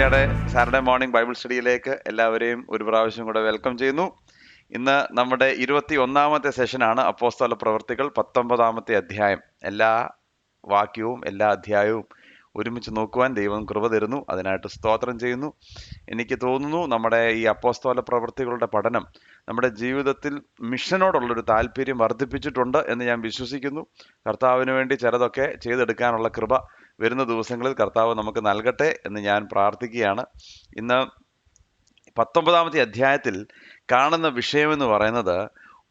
സോഫിയയുടെ Saturday morning Bible സ്റ്റഡിയിലേക്ക് എല്ലാവരെയും ഒരു പ്രാവശ്യം കൂടെ വെൽക്കം ചെയ്യുന്നു. ഇന്ന് നമ്മുടെ 21ാമത്തെ സെഷനാണ്. അപ്പോസ്തല പ്രവൃത്തികൾ 19ാമത്തെ അധ്യായം. എല്ലാ വാക്യവും എല്ലാ അധ്യായവും ഒരുമിച്ച് നോക്കുവാൻ ദൈവം കൃപ തരുന്നു. അതിനായിട്ട് സ്തോത്രം ചെയ്യുന്നു. എനിക്ക് തോന്നുന്നു നമ്മുടെ ഈ അപ്പോസ്തല പ്രവൃത്തികളുടെ പഠനം നമ്മുടെ ജീവിതത്തിൽ മിഷനോടുള്ളൊരു താല്പര്യം വർദ്ധിപ്പിച്ചിട്ടുണ്ട് എന്ന് ഞാൻ വിശ്വസിക്കുന്നു. കർത്താവിന് വേണ്ടി ചിലതൊക്കെ ചെയ്തെടുക്കാനുള്ള കൃപ വരുന്ന ദിവസങ്ങളിൽ കർത്താവ് നമുക്ക് നൽകട്ടെ എന്ന് ഞാൻ പ്രാർത്ഥിക്കുകയാണ്. ഇന്ന് 19ാമത്തെ അധ്യായത്തിൽ കാണുന്ന വിഷയമെന്ന് പറയുന്നത്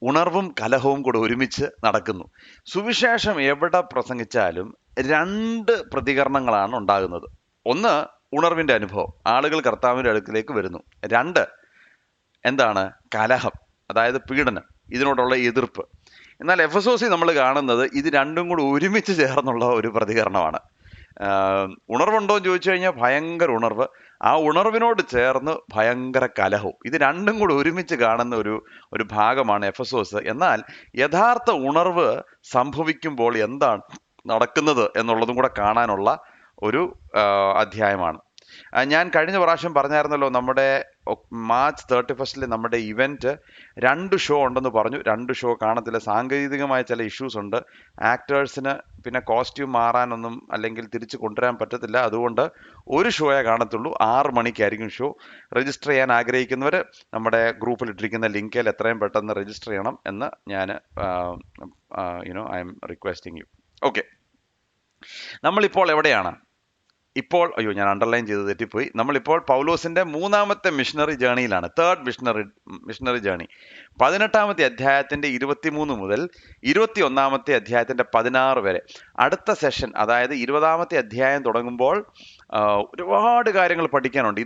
ഉണർവും കലഹവും കൂടെ ഒരുമിച്ച് നടക്കുന്നു. സുവിശേഷം എവിടെ പ്രസംഗിച്ചാലും രണ്ട് പ്രതികരണങ്ങളാണ് ഉണ്ടാകുന്നത്. ഒന്ന്, ഉണർവിൻ്റെ അനുഭവം, ആളുകൾ കർത്താവിൻ്റെ അടുക്കിലേക്ക് വരുന്നു. രണ്ട്, എന്താണ്? കലഹം, അതായത് പീഡനം, ഇതിനോടുള്ള എതിർപ്പ്. എന്നാൽ എഫെസോസിൽ നമ്മൾ കാണുന്നത് ഇത് രണ്ടും കൂടി ഒരുമിച്ച് ചേർന്നുള്ള ഒരു പ്രതികരണമാണ്. ഉണർവുണ്ടോ എന്ന് ചോദിച്ചു കഴിഞ്ഞാൽ ഭയങ്കര ഉണർവ്, ആ ഉണർവിനോട് ചേർന്ന് ഭയങ്കര കലഹവും. ഇത് രണ്ടും കൂടി ഒരുമിച്ച് കാണുന്ന ഒരു ഭാഗമാണ് എഫെസോസ്. എന്നാൽ യഥാർത്ഥ ഉണർവ് സംഭവിക്കുമ്പോൾ എന്താണ് നടക്കുന്നത് എന്നുള്ളതും കൂടെ കാണാനുള്ള ഒരു അധ്യായമാണ്. ഞാൻ കഴിഞ്ഞ പ്രാവശ്യം പറഞ്ഞായിരുന്നല്ലോ, നമ്മുടെ മാർച്ച് 31 നമ്മുടെ ഇവന്റ് 2 ഷോ ഉണ്ടെന്ന് പറഞ്ഞു. 2 ഷോ കാണത്തില്ല, സാങ്കേതികമായ ചില ഇഷ്യൂസ് ഉണ്ട്. ആക്ടേഴ്സിന് പിന്നെ കോസ്റ്റ്യൂം മാറാനൊന്നും അല്ലെങ്കിൽ തിരിച്ച് കൊണ്ടുവരാൻ പറ്റത്തില്ല. അതുകൊണ്ട് ഒരു ഷോയെ കാണത്തുള്ളൂ. 6 മണിക്കായിരിക്കും ഷോ. രജിസ്റ്റർ ചെയ്യാൻ ആഗ്രഹിക്കുന്നവർ നമ്മുടെ ഗ്രൂപ്പിൽ ഇട്ടിരിക്കുന്ന ലിങ്കിൽ എത്രയും പെട്ടെന്ന് രജിസ്റ്റർ ചെയ്യണം എന്ന് ഞാൻ I am requesting you. Okay, നമ്മളിപ്പോൾ എവിടെയാണ്? ഇപ്പോൾ ഞാൻ അണ്ടർലൈൻ ചെയ്ത് തെറ്റിപ്പോയി. നമ്മളിപ്പോൾ പൗലോസിന്റെ 3ാമത്തെ മിഷണറി ജേണിയിലാണ്. Third missionary journey. 18ാമത്തെ അധ്യായത്തിന്റെ 23 മുതൽ 21ാമത്തെ അധ്യായത്തിന്റെ 16 വരെ. അടുത്ത സെഷൻ, അതായത് 20ാമത്തെ അധ്യായം തുടങ്ങുമ്പോൾ ഒരുപാട് കാര്യങ്ങൾ പഠിക്കാനുണ്ട്.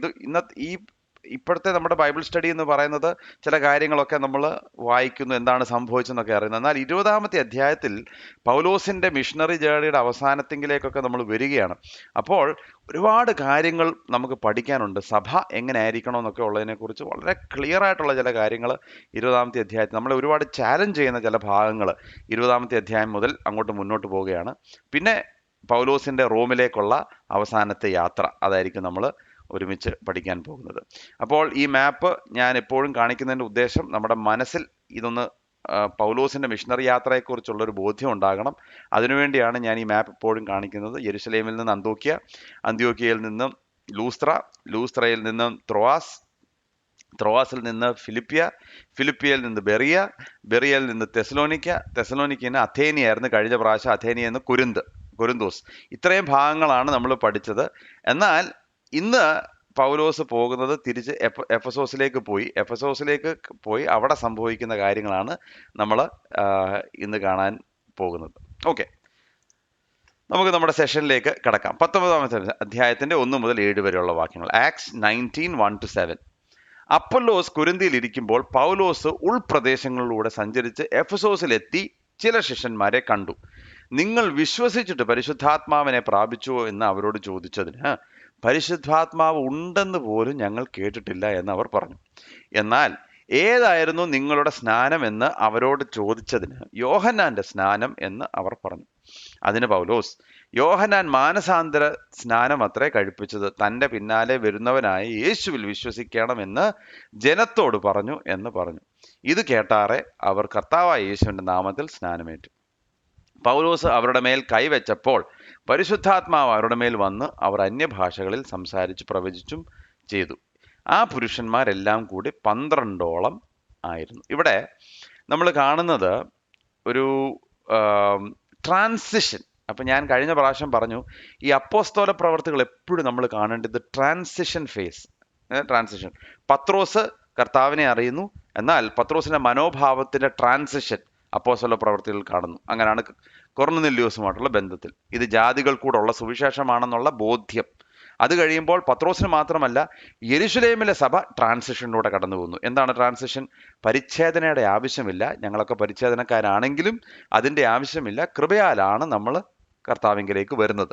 ഇപ്പോഴത്തെ നമ്മുടെ ബൈബിൾ സ്റ്റഡി എന്ന് പറയുന്നത് ചില കാര്യങ്ങളൊക്കെ നമ്മൾ വായിക്കുന്നു, എന്താണ് സംഭവിച്ചെന്നൊക്കെ അറിയുന്നത്. എന്നാൽ 20ാമത്തെ അധ്യായത്തിൽ പൗലോസിന്റെ മിഷണറി ജേണിയുടെ അവസാനത്തെങ്കിലേക്കൊക്കെ നമ്മൾ വരികയാണ്. അപ്പോൾ ഒരുപാട് കാര്യങ്ങൾ നമുക്ക് പഠിക്കാനുണ്ട്. സഭ എങ്ങനെ ആയിരിക്കണമെന്നൊക്കെ ഉള്ളതിനെക്കുറിച്ച് വളരെ ക്ലിയർ ആയിട്ടുള്ള ചില കാര്യങ്ങൾ 20ാമത്തെ അധ്യായത്തിൽ നമ്മളെ ഒരുപാട് ചാലഞ്ച് ചെയ്യുന്ന ചില ഭാഗങ്ങൾ 20ാമത്തെ അധ്യായം മുതൽ അങ്ങോട്ട് മുന്നോട്ട് പോവുകയാണ്. പിന്നെ പൗലോസിന്റെ റോമിലേക്കുള്ള അവസാനത്തെ യാത്ര, അതായിരിക്കും നമ്മൾ ഒരുമിച്ച് പഠിക്കാൻ പോകുന്നത്. അപ്പോൾ ഈ മാപ്പ് ഞാൻ എപ്പോഴും കാണിക്കുന്നതിൻ്റെ ഉദ്ദേശം നമ്മുടെ മനസ്സിൽ ഇതൊന്ന് പൗലോസിന്റെ മിഷണറി യാത്രയെക്കുറിച്ചുള്ളൊരു ബോധ്യം ഉണ്ടാകണം. അതിനുവേണ്ടിയാണ് ഞാൻ ഈ മാപ്പ് എപ്പോഴും കാണിക്കുന്നത്. യെരുശലേമിൽ നിന്ന് അന്ത്യോക്യ, അന്ത്യോക്യയിൽ നിന്ന് ലൂസ്ത്ര, ലൂസ്ത്രയിൽ നിന്ന് ത്രോആസ്, ത്രോവാസിൽ നിന്ന് ഫിലിപ്പിയ, ഫിലിപ്പിയയിൽ നിന്ന് ബെറിയ, ബെറിയയിൽ നിന്ന് തെസലോനിക്ക, തെസലോനിക്കയിൽ നിന്ന് അഥേനിയായിരുന്നു കഴിഞ്ഞ പ്രാവശ്യം, അഥേനിയ നിന്ന് കൊരിന്തോസ്. ഇത്രയും ഭാഗങ്ങളാണ് നമ്മൾ പഠിച്ചത്. എന്നാൽ ഇന്ന് പൗലോസ് പോകുന്നത് തിരിച്ച് എഫെസോസിലേക്ക് പോയി അവിടെ സംഭവിക്കുന്ന കാര്യങ്ങളാണ് നമ്മൾ ഇന്ന് കാണാൻ പോകുന്നത്. ഓക്കെ, നമുക്ക് നമ്മുടെ സെഷനിലേക്ക് കടക്കാം. 19ാമത്തെ അധ്യായത്തിന്റെ 1 മുതൽ 7 വരെയുള്ള വാക്യങ്ങൾ. ആക്ട്സ് 19:1-7. അപ്പൊല്ലോസ് കൊരിന്തിയിൽ ഇരിക്കുമ്പോൾ പൗലോസ് ഉൾപ്രദേശങ്ങളിലൂടെ സഞ്ചരിച്ച് എഫെസോസിലെത്തി ചില ശിഷ്യന്മാരെ കണ്ടു. നിങ്ങൾ വിശ്വസിച്ചിട്ട് പരിശുദ്ധാത്മാവിനെ പ്രാപിച്ചുവോ എന്ന് അവരോട് ചോദിച്ചതിന്, പരിശുദ്ധാത്മാവ് ഉണ്ടെന്ന് പോലും ഞങ്ങൾ കേട്ടിട്ടില്ല എന്ന് അവർ പറഞ്ഞു. എന്നാൽ ഏതായിരുന്നു നിങ്ങളുടെ സ്നാനം എന്ന് അവരോട് ചോദിച്ചതിന്, യോഹന്നാന്റെ സ്നാനം എന്ന് അവർ പറഞ്ഞു. അതിന് പൗലോസ്, യോഹന്നാൻ മാനസാന്തര സ്നാനം അത്രേ കഴിപ്പിച്ചത്, തൻ്റെ പിന്നാലെ വരുന്നവനായ യേശുവിൽ വിശ്വസിക്കണമെന്ന് ജനത്തോട് പറഞ്ഞു എന്ന് പറഞ്ഞു. ഇത് കേട്ടാറെ അവർ കർത്താവായ യേശുവിൻ്റെ നാമത്തിൽ സ്നാനമേറ്റു. പൗലോസ് അവരുടെ മേൽ കൈവച്ചപ്പോൾ പരിശുദ്ധാത്മാവ് അവരുടെ മേൽ വന്ന് അവർ അന്യഭാഷകളിൽ സംസാരിച്ച് പ്രവചിച്ചും ചെയ്തു. ആ പുരുഷന്മാരെല്ലാം കൂടി 12ഓളം ആയിരുന്നു. ഇവിടെ നമ്മൾ കാണുന്നത് ഒരു ട്രാൻസിഷൻ. അപ്പം ഞാൻ കഴിഞ്ഞ പ്രാവശ്യം പറഞ്ഞു, ഈ അപ്പോസ്തല പ്രവർത്തികൾ എപ്പോഴും നമ്മൾ കാണേണ്ടത് ട്രാൻസിഷൻ ഫേസ്. ട്രാൻസിഷൻ. പത്രോസ് കർത്താവിനെ അറിയുന്നു, എന്നാൽ പത്രോസിന്റെ മനോഭാവത്തിന്റെ ട്രാൻസിഷൻ അപ്പോസ്തല പ്രവർത്തികൾ കാണുന്നു. അങ്ങനെയാണ് കൊർന്നേല്യോസുമായിട്ടുള്ള ബന്ധത്തിൽ ഇത് ജാതികൾ കൂടെയുള്ള സുവിശേഷമാണെന്നുള്ള ബോധ്യം. അത് കഴിയുമ്പോൾ പത്രോസിന് മാത്രമല്ല, യെരുശലേമിലെ സഭ ട്രാൻസിഷനിലൂടെ കടന്നു പോകുന്നു. എന്താണ് ട്രാൻസിഷൻ? പരിച്ഛേദനയുടെ ആവശ്യമില്ല. ഞങ്ങളൊക്കെ പരിച്ഛേദനക്കാരാണെങ്കിലും അതിൻ്റെ ആവശ്യമില്ല. കൃപയാലാണ് നമ്മൾ കർത്താവിങ്കിലേക്ക് വരുന്നത്.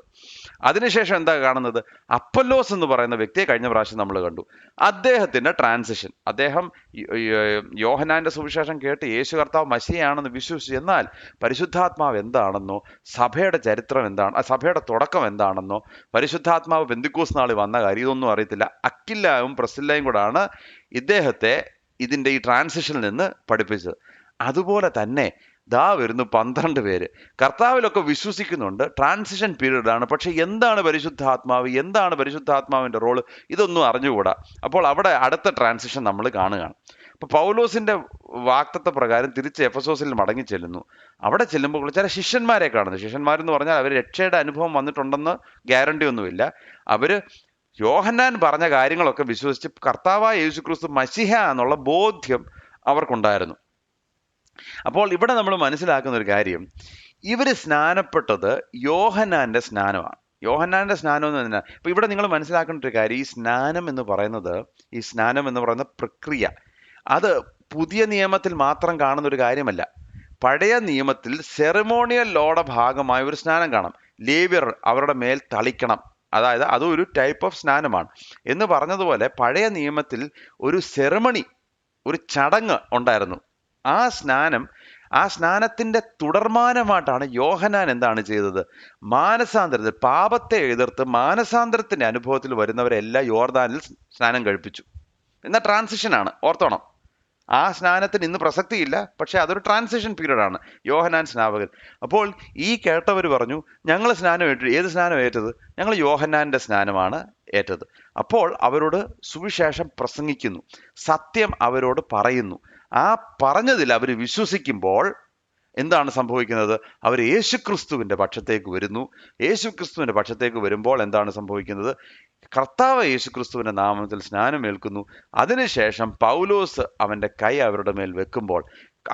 അതിനുശേഷം എന്താ കാണുന്നത്? അപ്പൊല്ലോസ് എന്ന് പറയുന്ന വ്യക്തിയെ കഴിഞ്ഞ പ്രാവശ്യം നമ്മൾ കണ്ടു. അദ്ദേഹത്തിന്റെ ട്രാൻസിഷൻ, അദ്ദേഹം യോഹന്നാന്റെ സുവിശേഷം കേട്ട് യേശു കർത്താവ് മശിയാണെന്ന് വിശ്വസിച്ചു. എന്നാൽ പരിശുദ്ധാത്മാവ് എന്താണെന്നോ, സഭയുടെ ചരിത്രം എന്താണ്, സഭയുടെ തുടക്കം എന്താണെന്നോ, പരിശുദ്ധാത്മാവ് പെന്തിക്കോസ് നാളിൽ വന്ന കാര്യം ഇതൊന്നും അറിയത്തില്ല. അക്കില്ലായും പ്രസില്ലയും കൂടാണ് ഇദ്ദേഹത്തെ ഇതിന്റെ ഈ ട്രാൻസിഷനിൽ നിന്ന് പഠിപ്പിച്ചത്. അതുപോലെ തന്നെ ദാ വരുന്നു 12 പേര്. കർത്താവിലൊക്കെ വിശ്വസിക്കുന്നുണ്ട്, ട്രാൻസിഷൻ പീരീഡ് ആണ്. പക്ഷെ എന്താണ് പരിശുദ്ധാത്മാവ്, എന്താണ് പരിശുദ്ധാത്മാവിന്റെ റോള്, ഇതൊന്നും അറിഞ്ഞുകൂടാ. അപ്പോൾ അവിടെ അടുത്ത ട്രാൻസിഷൻ നമ്മൾ കാണുകയാണ്. അപ്പൊ പൗലോസിന്റെ വാക്തത്വ പ്രകാരം തിരിച്ച് എഫെസോസിൽ മടങ്ങി ചെല്ലുന്നു. അവിടെ ചെല്ലുമ്പോൾ ചില ശിഷ്യന്മാരെ കാണുന്നു. ശിഷ്യന്മാരെന്ന് പറഞ്ഞാൽ അവർ രക്ഷയുടെ അനുഭവം വന്നിട്ടുണ്ടെന്ന് ഗ്യാരണ്ടി ഒന്നുമില്ല. അവര് യോഹന്നാൻ പറഞ്ഞ കാര്യങ്ങളൊക്കെ വിശ്വസിച്ച് കർത്താവായ യേശുക്രിസ്തു മശിഹ എന്നുള്ള ബോധ്യം അവർക്കുണ്ടായിരുന്നു. അപ്പോൾ ഇവിടെ നമ്മൾ മനസ്സിലാക്കുന്ന ഒരു കാര്യം, ഇവര് സ്നാനപ്പെട്ടത് യോഹന്നാന്റെ സ്നാനമാണ്. യോഹന്നാന്റെ സ്നാനം എന്ന് പറഞ്ഞാൽ, ഇപ്പൊ ഇവിടെ നിങ്ങൾ മനസ്സിലാക്കേണ്ട ഒരു കാര്യം, ഈ സ്നാനം എന്ന് പറയുന്ന പ്രക്രിയ, അത് പുതിയ നിയമത്തിൽ മാത്രം കാണുന്ന ഒരു കാര്യമല്ല. പഴയ നിയമത്തിൽ സെറിമോണിയൽ ലോയുടെ ഭാഗമായ ഒരു സ്നാനം കാണാം. ലേവ്യർ അവരുടെ മേൽ തളിക്കണം, അതായത് അത് ഒരു ടൈപ്പ് ഓഫ് സ്നാനമാണ് എന്ന് പറഞ്ഞതുപോലെ പഴയ നിയമത്തിൽ ഒരു സെറിമണി, ഒരു ചടങ്ങ് ഉണ്ടായിരുന്നു. ആ സ്നാനത്തിന്റെ തുടർമാനമായിട്ടാണ് യോഹന്നാൻ എന്താണ് ചെയ്തത്? മാനസാന്തരത്തിൽ, പാപത്തെ എതിർത്ത് മാനസാന്തരത്തിന്റെ അനുഭവത്തിൽ വരുന്നവരെല്ലാം യോർദാനിൽ സ്നാനം കഴിപ്പിച്ചു. എന്ന ട്രാൻസിഷനാണ്, ഓർത്തോണം. ആ സ്നാനത്തിന് ഇന്ന് പ്രസക്തിയില്ല, പക്ഷെ അതൊരു ട്രാൻസിഷൻ പീരീഡാണ് യോഹന്നാൻ സ്നാപകൻ. അപ്പോൾ ഈ കേട്ടവർ പറഞ്ഞു, ഞങ്ങൾ സ്നാനം ഏറ്റു. ഏത് സ്നാനം ഏറ്റത്? ഞങ്ങൾ യോഹന്നാന്റെ സ്നാനമാണ് ഏറ്റത്. അപ്പോൾ അവരോട് സുവിശേഷം പ്രസംഗിക്കുന്നു, സത്യം അവരോട് പറയുന്നു. ആ പറഞ്ഞതിൽ അവർ വിശ്വസിക്കുമ്പോൾ എന്താണ് സംഭവിക്കുന്നത്? അവർ യേശുക്രിസ്തുവിന്റെ പക്ഷത്തേക്ക് വരുന്നു. യേശുക്രിസ്തുവിന്റെ പക്ഷത്തേക്ക് വരുമ്പോൾ എന്താണ് സംഭവിക്കുന്നത്? കർത്താവ് യേശുക്രിസ്തുവിന്റെ നാമത്തിൽ സ്നാനമേൽക്കുന്നു. അതിനുശേഷം പൗലോസ് അവന്റെ കൈ അവരുടെ മേൽ വെക്കുമ്പോൾ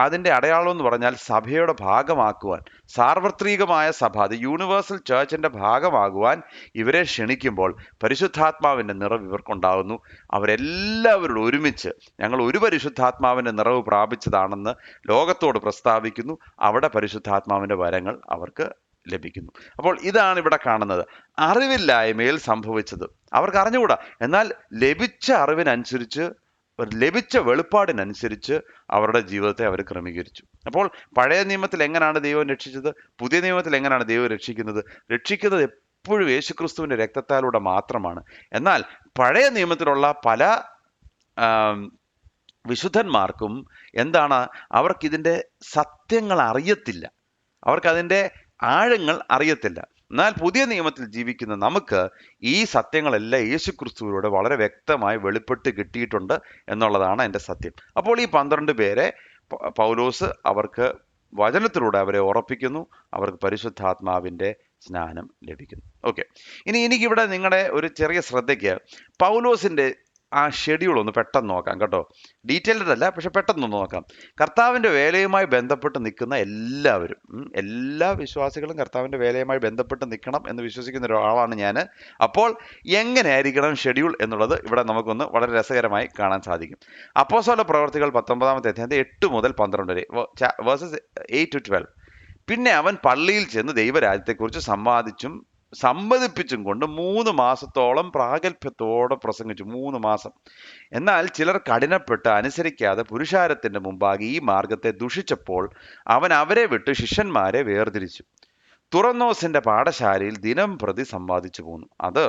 അതിന്റെ അടയാളം എന്ന് പറഞ്ഞാൽ സഭയുടെ ഭാഗമാക്കുവാൻ, സാർവത്രികമായ സഭ, അത് യൂണിവേഴ്സൽ ചേർച്ചിന്റെ ഭാഗമാകുവാൻ ഇവരെ ക്ഷണിക്കുമ്പോൾ പരിശുദ്ധാത്മാവിന്റെ നിറവ് ഇവർക്കുണ്ടാകുന്നു. അവരെല്ലാവരോടും ഒരുമിച്ച് ഞങ്ങൾ ഒരു പരിശുദ്ധാത്മാവിന്റെ നിറവ് പ്രാപിച്ചതാണെന്ന് ലോകത്തോട് പ്രസ്താവിക്കുന്നു. അവിടെ പരിശുദ്ധാത്മാവിന്റെ വരങ്ങൾ അവർക്ക് ലഭിക്കുന്നു. അപ്പോൾ ഇതാണ് ഇവിടെ കാണുന്നത്. അറിവില്ലായ്മയിൽ സംഭവിച്ചത് അവർക്ക് അറിഞ്ഞുകൂടാ. എന്നാൽ ലഭിച്ച അറിവിനനുസരിച്ച്, ലഭിച്ച വെളിപ്പാടിനനുസരിച്ച് അവരുടെ ജീവിതത്തെ അവർ ക്രമീകരിച്ചു. അപ്പോൾ പഴയ നിയമത്തിൽ എങ്ങനെയാണ് ദൈവം രക്ഷിച്ചത്? പുതിയ നിയമത്തിൽ എങ്ങനെയാണ് ദൈവം രക്ഷിക്കുന്നത്? രക്ഷിക്കുന്നത് എപ്പോഴും യേശുക്രിസ്തുവിന്റെ രക്തത്താലൂടെ മാത്രമാണ്. എന്നാൽ പഴയ നിയമത്തിലുള്ള പല വിശുദ്ധന്മാർക്കും എന്താണ്, അവർക്കിതിൻ്റെ സത്യങ്ങൾ അറിയത്തില്ല, അവർക്കതിൻ്റെ ആഴങ്ങൾ അറിയത്തില്ല. എന്നാൽ പുതിയ നിയമത്തിൽ ജീവിക്കുന്ന നമുക്ക് ഈ സത്യങ്ങളെല്ലാം യേശുക്രിസ്തുവിലൂടെ വളരെ വ്യക്തമായി വെളിപ്പെട്ട് കിട്ടിയിട്ടുണ്ട് എന്നുള്ളതാണ് എൻ്റെ സത്യം. അപ്പോൾ ഈ 12 പേരെ പൗലോസ് അവർക്ക് വചനത്തിലൂടെ അവരെ ഉറപ്പിക്കുന്നു, അവർക്ക് പരിശുദ്ധാത്മാവിൻ്റെ സ്നാനം ലഭിക്കുന്നു. ഓക്കെ, ഇനി എനിക്കിവിടെ നിങ്ങളുടെ ഒരു ചെറിയ ശ്രദ്ധയ്ക്ക് പൗലോസിൻ്റെ ആ ഷെഡ്യൂൾ ഒന്ന് പെട്ടെന്ന് നോക്കാം കേട്ടോ. ഡീറ്റെയിൽഡ് അല്ല, പക്ഷെ പെട്ടെന്നൊന്ന് നോക്കാം. കർത്താവിൻ്റെ വേലയുമായി ബന്ധപ്പെട്ട് നിൽക്കുന്ന എല്ലാവരും, എല്ലാ വിശ്വാസികളും കർത്താവിൻ്റെ വേലയുമായി ബന്ധപ്പെട്ട് നിൽക്കണം എന്ന് വിശ്വസിക്കുന്ന ഒരാളാണ് ഞാൻ. അപ്പോൾ എങ്ങനെയായിരിക്കണം ഷെഡ്യൂൾ എന്നുള്ളത് ഇവിടെ നമുക്കൊന്ന് വളരെ രസകരമായി കാണാൻ സാധിക്കും. അപ്പോസ്തല പ്രവർത്തികൾ 19-ാമത്തെ അധ്യായത്തിൽ 8 മുതൽ 12 വരെ, വേഴ്സസ് 8 to 12. പിന്നെ അവൻ പള്ളിയിൽ ചെന്ന് ദൈവരാജ്യത്തെക്കുറിച്ച് സമ്മതിപ്പിച്ചും കൊണ്ട് 3 മാസത്തോളം പ്രാഗൽഭ്യത്തോടെ പ്രസംഗിച്ചു. 3 മാസം. എന്നാൽ ചിലർ കഠിനപ്പെട്ട് അനുസരിക്കാതെ പുരുഷാരത്തിന്റെ മുമ്പാകെ ഈ മാർഗത്തെ ദുഷിച്ചപ്പോൾ അവൻ അവരെ വിട്ട് ശിഷ്യന്മാരെ വേർതിരിച്ചു. തുറന്നോസിന്റെ പാഠശാലയിൽ ദിനം പ്രതി സമ്പാദിച്ചു പോന്നു. അത്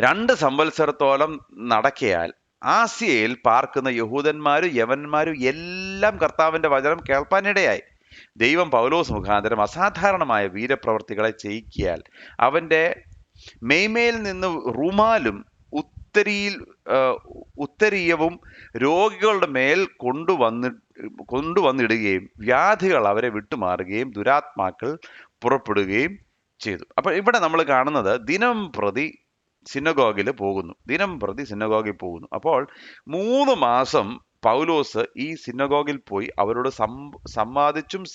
2 സംവത്സരത്തോളം നടക്കയാൽ ആസിയയിൽ പാർക്കുന്ന യഹൂദന്മാരും യവന്മാരും എല്ലാം കർത്താവിന്റെ വചനം കേൾപ്പാനിടയായി. ദൈവം പൗലോസ് മുഖാന്തരം അസാധാരണമായ വീരപ്രവർത്തികളെ ചെയ്യിക്കിയാൽ അവന്റെ മെയ്മേൽ നിന്ന് റുമാലും ഉത്തരീയവും രോഗികളുടെ മേൽ കൊണ്ടുവന്നിടുകയും വ്യാധികൾ അവരെ വിട്ടുമാറുകയും ദുരാത്മാക്കൾ പുറപ്പെടുകയും ചെയ്തു. അപ്പോൾ ഇവിടെ നമ്മൾ കാണുന്നത് ദിനം പ്രതി സിനഗോഗിൽ പോകുന്നു. അപ്പോൾ 3 മാസം പൗലോസ് ഈ സിനഗോഗിൽ പോയി അവരോട്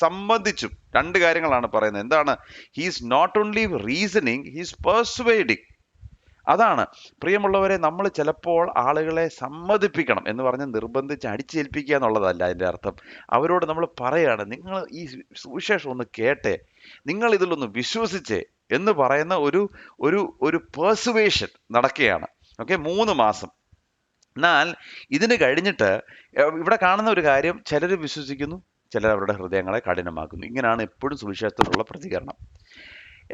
സംബന്ധിച്ചും 2 കാര്യങ്ങളാണ് പറയുന്നത്. എന്താണ്? He's not only reasoning, he's persuading. അതാണ് പ്രിയമുള്ളവരെ, നമ്മൾ ചിലപ്പോൾ ആളുകളെ സമ്മതിപ്പിക്കണം എന്ന് പറഞ്ഞ് നിർബന്ധിച്ച് അടിച്ചേൽപ്പിക്കുക എന്നുള്ളതല്ല അതിൻ്റെ അർത്ഥം. അവരോട് നമ്മൾ പറയാണ്, നിങ്ങൾ ഈ സുവിശേഷം ഒന്ന് കേട്ടെ, നിങ്ങൾ ഇതിലൊന്ന് വിശ്വസിച്ചേ എന്ന് പറയുന്ന ഒരു ഒരു ഒരു പെർസുവേഷൻ നടക്കുകയാണ്. ഓക്കെ, 3 മാസം. എന്നാൽ ഇതിന് കഴിഞ്ഞിട്ട് ഇവിടെ കാണുന്ന ഒരു കാര്യം, ചിലർ വിശ്വസിക്കുന്നു, ചിലർ അവരുടെ ഹൃദയങ്ങളെ കഠിനമാക്കുന്നു. ഇങ്ങനെയാണ് എപ്പോഴും സുവിശേഷത്തിലുള്ള പ്രതികരണം.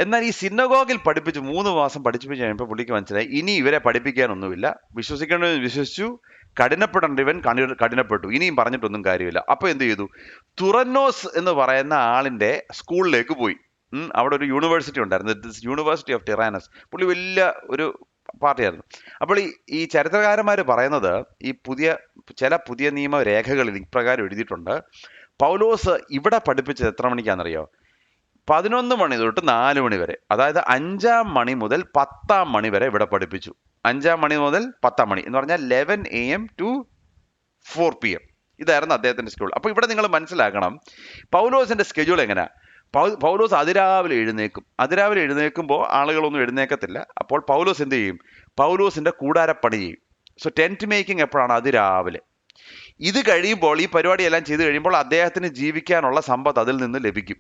എന്നാൽ ഈ സിനഗോഗിൽ പഠിപ്പിച്ച് 3 മാസം പഠിപ്പിച്ച് കഴിയുമ്പോൾ പുള്ളിക്ക് മനസ്സിലായി, ഇനി ഇവരെ പഠിപ്പിക്കാനൊന്നുമില്ല, വിശ്വസിക്കേണ്ടവൻ വിശ്വസിച്ചു, കഠിനപ്പെടേണ്ടവൻ കഠിനപ്പെട്ടു, ഇനിയും പറഞ്ഞിട്ടൊന്നും കാര്യമില്ല. അപ്പൊ എന്ത് ചെയ്തു? തുറന്നോസ് എന്ന് പറയുന്ന ആളിന്റെ സ്കൂളിലേക്ക് പോയി. അവിടെ ഒരു യൂണിവേഴ്സിറ്റി ഉണ്ടായിരുന്നു, യൂണിവേഴ്സിറ്റി ഓഫ് ടിറാനസ്. പുള്ളി വലിയ ഒരു പാർട്ടിയായിരുന്നു. അപ്പോൾ ഈ ചരിത്രകാരന്മാർ പറയുന്നത്, ഈ ചില പുതിയ നിയമ രേഖകളിൽ ഇപ്രകാരം എഴുതിയിട്ടുണ്ട്, പൗലോസ് ഇവിടെ പഠിപ്പിച്ചത് എത്ര മണിക്കാണെന്നറിയോ? 11 മണി തൊട്ട് 4 മണി വരെ, അതായത് 5-ാം മണി മുതൽ 10-ാം മണി വരെ ഇവിടെ പഠിപ്പിച്ചു. 5-ാം മണി മുതൽ 10-ാം മണി എന്ന് പറഞ്ഞാൽ 11 AM to 4 PM. ഇതായിരുന്നു അദ്ദേഹത്തിന്റെ സ്കെഡ്യൂൾ. അപ്പൊ ഇവിടെ നിങ്ങൾ മനസ്സിലാക്കണം, പൗലോസിന്റെ സ്കെഡ്യൂൾ എങ്ങനെയാ. പൗലോസ് അതിരാവിലെ എഴുന്നേൽക്കുമ്പോൾ ആളുകളൊന്നും എഴുന്നേക്കത്തില്ല. അപ്പോൾ പൗലോസ് എന്ത് ചെയ്യും? പൗലോസിന്റെ കൂടാരപ്പണി ചെയ്യും. സോ ടെന്റ് മേക്കിംഗ് എപ്പോഴാണ്? അതിരാവിലെ. ഇത് കഴിയുമ്പോൾ, ഈ പരിപാടിയെല്ലാം ചെയ്ത് കഴിയുമ്പോൾ അദ്ദേഹത്തിന് ജീവിക്കാനുള്ള സമ്പത്ത് അതിൽ നിന്ന് ലഭിക്കും.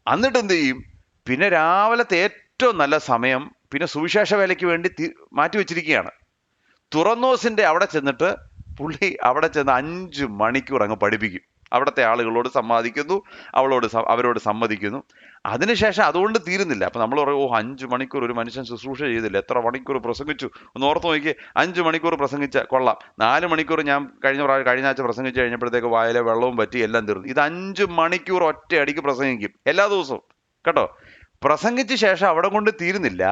എന്നിട്ട് എന്ത് ചെയ്യും? പിന്നെ രാവിലത്തെ ഏറ്റവും നല്ല സമയം പിന്നെ സുവിശേഷ വേലയ്ക്ക് വേണ്ടി മാറ്റി വെച്ചിരിക്കുകയാണ്. തുറന്നോസിന്റെ അവിടെ ചെന്നിട്ട് പുള്ളി അവിടെ ചെന്ന് 5 മണിക്കൂർ അങ്ങ് പഠിപ്പിക്കും. അവിടുത്തെ ആളുകളോട് സംവാദിക്കുന്നു, അവരോട് സമ്മതിക്കുന്നു. അതിനുശേഷം അതുകൊണ്ട് തീരുന്നില്ല. അപ്പൊ നമ്മൾ പറയും, 5 മണിക്കൂർ ഒരു മനുഷ്യൻ ശുശ്രൂഷ ചെയ്തില്ല, എത്ര മണിക്കൂർ പ്രസംഗിച്ചു ഒന്ന് ഓർത്ത് നോക്കി. 5 മണിക്കൂർ പ്രസംഗിച്ച കൊള്ളാം. 4 മണിക്കൂർ ഞാൻ കഴിഞ്ഞ ആഴ്ച പ്രസംഗിച്ച് കഴിഞ്ഞപ്പോഴത്തേക്ക് വായിലെ വെള്ളവും പറ്റി, എല്ലാം തീർന്നു. ഇത് 5 മണിക്കൂർ ഒറ്റ അടിക്ക് പ്രസംഗിക്കും എല്ലാ ദിവസവും കേട്ടോ. പ്രസംഗിച്ച ശേഷം അവിടെ കൊണ്ട് തീരുന്നില്ല.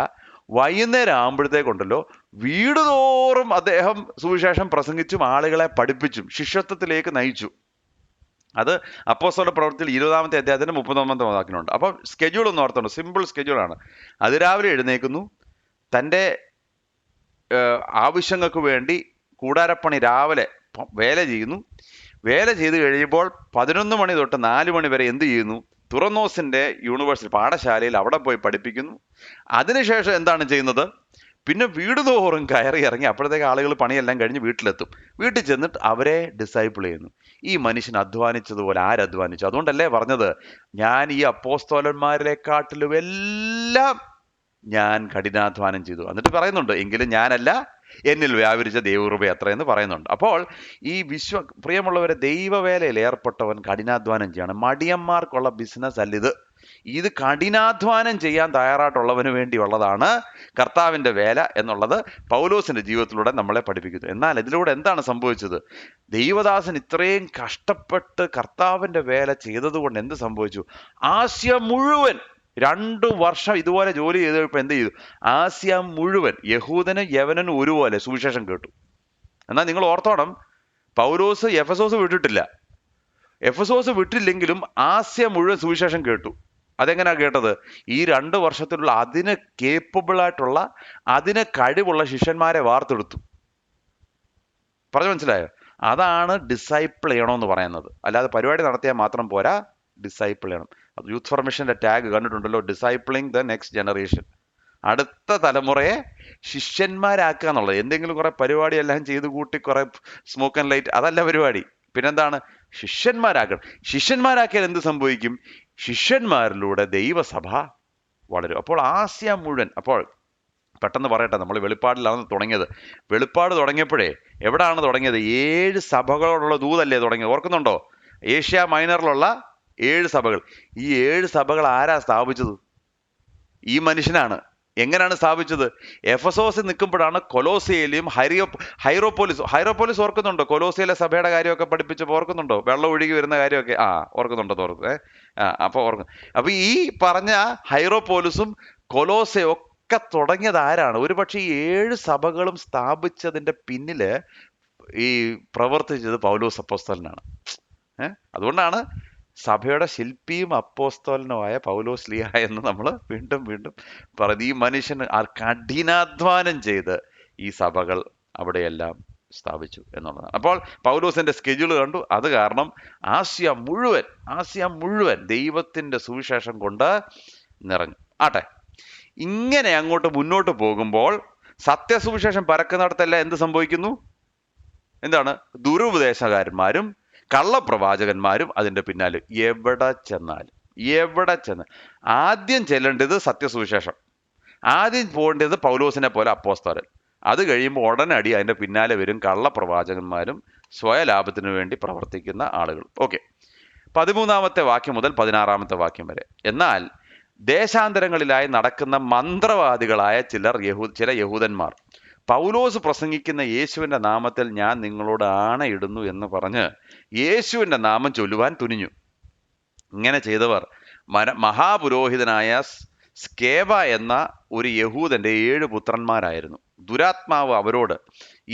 വൈകുന്നേരം ആകുമ്പോഴത്തേക്കുണ്ടല്ലോ, വീട് തോറും അദ്ദേഹം സുവിശേഷം പ്രസംഗിച്ചും ആളുകളെ പഠിപ്പിച്ചും ശിഷ്യത്വത്തിലേക്ക് നയിച്ചു. അത് അപ്പോസ്തല പ്രവൃത്തിയിൽ 20-ാമത്തെ അധ്യായത്തിന് 39-ാമത്തെ വാക്യമുണ്ട്. അപ്പം സ്കെഡ്യൂൾ ഒന്ന് ഓർത്തോണ്ട്, സിമ്പിൾ സ്കെഡ്യൂളാണ്. അതിരാവിലെ എഴുന്നേൽക്കുന്നു, തൻ്റെ ആവശ്യങ്ങൾക്ക് വേണ്ടി കൂടാരപ്പണി രാവിലെ വേല ചെയ്യുന്നു. വേല ചെയ്ത് കഴിയുമ്പോൾ 11 മണി തൊട്ട് 4 മണി വരെ എന്ത് ചെയ്യുന്നു? തുറന്നോസിന്റെ യൂണിവേഴ്സിറ്റി പാഠശാലയിൽ അവിടെ പോയി പഠിപ്പിക്കുന്നു. അതിനുശേഷം എന്താണ് ചെയ്യുന്നത്? പിന്നെ വീട് തോറും കയറി ഇറങ്ങി, അപ്പോഴത്തേക്ക് ആളുകൾ പണിയെല്ലാം കഴിഞ്ഞ് വീട്ടിലെത്തും. വീട്ടിൽ ചെന്നിട്ട് അവരെ ഡിസൈപ്പിൾ ചെയ്യുന്നു. ഈ മനുഷ്യൻ അധ്വാനിച്ചതുപോലെ ആരധ്വാനിച്ചു? അതുകൊണ്ടല്ലേ പറഞ്ഞത്, ഞാൻ ഈ അപ്പോസ്തലന്മാരെക്കാട്ടിലും എല്ലാം ഞാൻ കഠിനാധ്വാനം ചെയ്തു. എന്നിട്ട് പറയുന്നുണ്ട്, എങ്കിലും ഞാനല്ല, എന്നിൽ വ്യാപരിച്ച ദൈവകൃപ അത്രയെന്ന് പറയുന്നുണ്ട്. അപ്പോൾ ഈ പ്രിയമുള്ളവരെ, ദൈവവേലയിൽ ഏർപ്പെട്ടവൻ കഠിനാധ്വാനം ചെയ്യണം. മടിയന്മാർക്കുള്ള ബിസിനസ് അല്ല ഇത്. ഇത് കഠിനാധ്വാനം ചെയ്യാൻ തയ്യാറായിട്ടുള്ളവന് വേണ്ടിയുള്ളതാണ് കർത്താവിന്റെ വേല എന്നുള്ളത് പൗലോസിന്റെ ജീവിതത്തിലൂടെ നമ്മളെ പഠിപ്പിക്കുന്നു. എന്നാൽ ഇതിലൂടെ എന്താണ് സംഭവിച്ചത്? ദൈവദാസൻ ഇത്രയും കഷ്ടപ്പെട്ട് കർത്താവിന്റെ വേല ചെയ്തതുകൊണ്ട് എന്ത് സംഭവിച്ചു? ആസ്യ മുഴുവൻ 2 വർഷം ഇതുപോലെ ജോലി ചെയ്തപ്പോൾ എന്ത് ചെയ്തു? ആസ്യ മുഴുവൻ, യഹൂദനും യവനനും ഒരുപോലെ സുവിശേഷം കേട്ടു. എന്നാൽ നിങ്ങൾ ഓർത്തോണം, പൗലോസ് എഫെസോസ് വിട്ടിട്ടില്ല. എഫെസോസ് വിട്ടില്ലെങ്കിലും ആസ്യ മുഴുവൻ സുവിശേഷം കേട്ടു. അതെങ്ങനെയാ കേട്ടത്? ഈ 2 വർഷത്തിലുള്ള അതിന് കേപ്പബിളായിട്ടുള്ള, അതിന് കഴിവുള്ള ശിഷ്യന്മാരെ വാർത്തെടുത്തു. പറഞ്ഞു മനസ്സിലായോ? അതാണ് ഡിസൈപ്പിൾ ചെയ്യണമെന്ന് പറയുന്നത്. അല്ലാതെ പരിപാടി നടത്തിയാൽ മാത്രം പോരാ, ഡിസൈപ്പിൾ ചെയ്യണം. അത് യൂത്ത് ഫോർമേഷന്റെ ടാഗ് കണ്ടിട്ടുണ്ടല്ലോ, ഡിസൈപ്പിളിങ് ദ നെക്സ്റ്റ് ജനറേഷൻ. അടുത്ത തലമുറയെ ശിഷ്യന്മാരാക്കുക എന്നുള്ളത്. എന്തെങ്കിലും കുറെ പരിപാടി എല്ലാം ചെയ്ത് കൂട്ടി കുറെ സ്മോക്ക് ആൻഡ് ലൈറ്റ്, അതല്ല പരിപാടി. പിന്നെന്താണ്? ശിഷ്യന്മാരാക്കണം. ശിഷ്യന്മാരാക്കിയാൽ എന്ത് സംഭവിക്കും? ശിഷ്യന്മാരിലൂടെ ദൈവസഭ വളരും. അപ്പോൾ ആസ്യ മുഴുവൻ, അപ്പോൾ പെട്ടെന്ന് പറയട്ടെ, നമ്മൾ വെളിപ്പാടിലാണ് തുടങ്ങിയത്. വെളിപ്പാട് തുടങ്ങിയപ്പോഴേ എവിടാണ് തുടങ്ങിയത്? 7 സഭകളോടുള്ള ദൂതല്ലേ തുടങ്ങിയത്? ഓർക്കുന്നുണ്ടോ? ഏഷ്യ മൈനറിലുള്ള 7 സഭകൾ. ഈ 7 സഭകൾ ആരാ സ്ഥാപിച്ചത്? ഈ മനുഷ്യനാണ്. എങ്ങനെയാണ് സ്ഥാപിച്ചത്? എഫസോസിൽ നിൽക്കുമ്പോഴാണ് കൊലോസിയയിലും ഹൈറോപോലിസ് ഓർക്കുന്നുണ്ടോ? കൊലോസിയയിലെ സഭയുടെ കാര്യമൊക്കെ പഠിപ്പിച്ചപ്പോൾ ഓർക്കുന്നുണ്ടോ? വെള്ളം ഒഴുകി വരുന്ന കാര്യമൊക്കെ ഓർക്കുന്നുണ്ടോ? അപ്പോൾ ഓർക്കും. അപ്പൊ ഈ പറഞ്ഞ ഹൈറോപോലിസും കൊലോസയും ഒക്കെ തുടങ്ങിയത് ആരാണ്? ഒരുപക്ഷെ ഈ 7 സഭകളും സ്ഥാപിച്ചതിന്റെ പിന്നില് ഈ പ്രവർത്തിച്ചത് പൗലോസ് അപ്പോസ്തലനാണ്. അതുകൊണ്ടാണ് സഭയുടെ ശില്പിയും അപ്പോസ്തലനുമായ പൗലോസ് ലീഹ എന്ന് നമ്മൾ വീണ്ടും വീണ്ടും പറയുന്നത്. ഈ മനുഷ്യൻ കഠിനാധ്വാനം ചെയ്ത് ഈ സഭകൾ അവിടെയെല്ലാം സ്ഥാപിച്ചു എന്നുള്ളതാണ്. അപ്പോൾ പൗലോസിന്റെ സ്കെഡ്യൂൾ കണ്ടു. അത് കാരണം ആസ്യ മുഴുവൻ ദൈവത്തിന്റെ സുവിശേഷം കൊണ്ട് നിറഞ്ഞു. ആട്ടെ, ഇങ്ങനെ അങ്ങോട്ട് മുന്നോട്ട് പോകുമ്പോൾ സത്യസുവിശേഷം പരക്കുന്നിടത്തെല്ലാം എന്ത് സംഭവിക്കുന്നു? എന്താണ്? ദുരുപദേശകാരന്മാരും കള്ളപ്രവാചകന്മാരും അതിന്റെ പിന്നാലെ. എവിടെ ചെന്നാൽ ആദ്യം ചെല്ലേണ്ടത് സത്യസുവിശേഷം, ആദ്യം പോകേണ്ടത് പൗലോസിനെ പോലെ അപ്പോസ്തലൻ. അത് കഴിയുമ്പോൾ ഉടനടി അതിന്റെ പിന്നാലെ വരും കള്ളപ്രവാചകന്മാരും സ്വയലാഭത്തിനു വേണ്ടി പ്രവർത്തിക്കുന്ന ആളുകൾ. ഓക്കെ, 13-ാമത്തെ വാക്യം മുതൽ 16-ാമത്തെ വാക്യം വരെ. എന്നാൽ ദേശാന്തരങ്ങളിലായി നടക്കുന്ന മന്ത്രവാദികളായ ചില യഹൂദന്മാർ പൗലോസ് പ്രസംഗിക്കുന്ന യേശുവിന്റെ നാമത്തിൽ ഞാൻ നിങ്ങളോട് ആണയിടുന്നു എന്ന് പറഞ്ഞ് യേശുവിന്റെ നാമം ചൊല്ലുവാൻ തുനിഞ്ഞു. ഇങ്ങനെ ചെയ്തവർ മഹാപുരോഹിതനായ സ്കേവ എന്ന ഒരു യഹൂദന്റെ 7 പുത്രന്മാരായിരുന്നു. ദുരാത്മാവ് അവരോട്,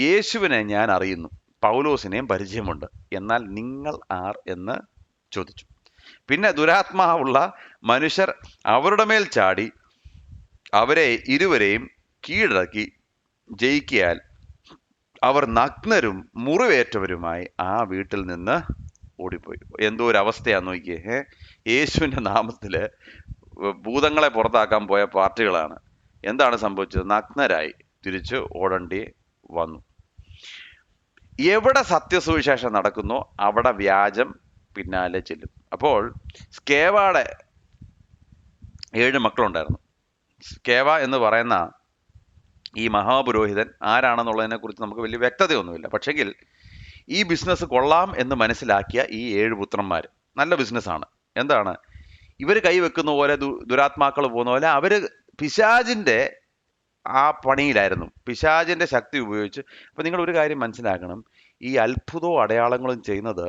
യേശുവിനെ ഞാൻ അറിയുന്നു, പൗലോസിനെയും പരിചയമുണ്ട്, എന്നാൽ നിങ്ങൾ ആർ എന്ന് ചോദിച്ചു. പിന്നെ ദുരാത്മാവുള്ള മനുഷ്യർ അവരുടെ മേൽ ചാടി അവരെ ഇരുവരെയും കീഴടക്കി ജയിക്കിയാൽ അവർ നഗ്നരും മുറിവേറ്റവരുമായി ആ വീട്ടിൽ നിന്ന് ഓടിപ്പോയി. എന്തോ ഒരു അവസ്ഥയാന്ന് നോക്കിയേ. യേശുവിന്റെ നാമത്തില് ഭൂതങ്ങളെ പുറത്താക്കാൻ പോയ പാർട്ടികളാണ്. എന്താണ് സംഭവിച്ചത്? നഗ്നരായി തിരിച്ച് ഓടേണ്ടി വന്നു. എവിടെ സത്യസുവിശേഷം നടക്കുന്നോ അവിടെ വ്യാജം പിന്നാലെ ചെല്ലും. അപ്പോൾ സ്കേവയുടെ 7 മക്കളുണ്ടായിരുന്നു. സ്കേവ എന്ന് പറയുന്ന ഈ മഹാപുരോഹിതൻ ആരാണെന്നുള്ളതിനെ കുറിച്ച് നമുക്ക് വലിയ വ്യക്തതയൊന്നുമില്ല. പക്ഷെങ്കിൽ ഈ ബിസിനസ് കൊള്ളാം എന്ന് മനസ്സിലാക്കിയ ഈ 7 പുത്രന്മാർ, നല്ല ബിസിനസ്സാണ്. എന്താണ്? ഇവർ കൈവെക്കുന്ന പോലെ ദുരാത്മാക്കൾ പോകുന്ന പോലെ അവര് പിശാചിന്റെ ആ പണിയിലായിരുന്നു, പിശാചിന്റെ ശക്തി ഉപയോഗിച്ച്. അപ്പൊ നിങ്ങൾ ഒരു കാര്യം മനസ്സിലാക്കണം, ഈ അത്ഭുതവും അടയാളങ്ങളും ചെയ്യുന്നത്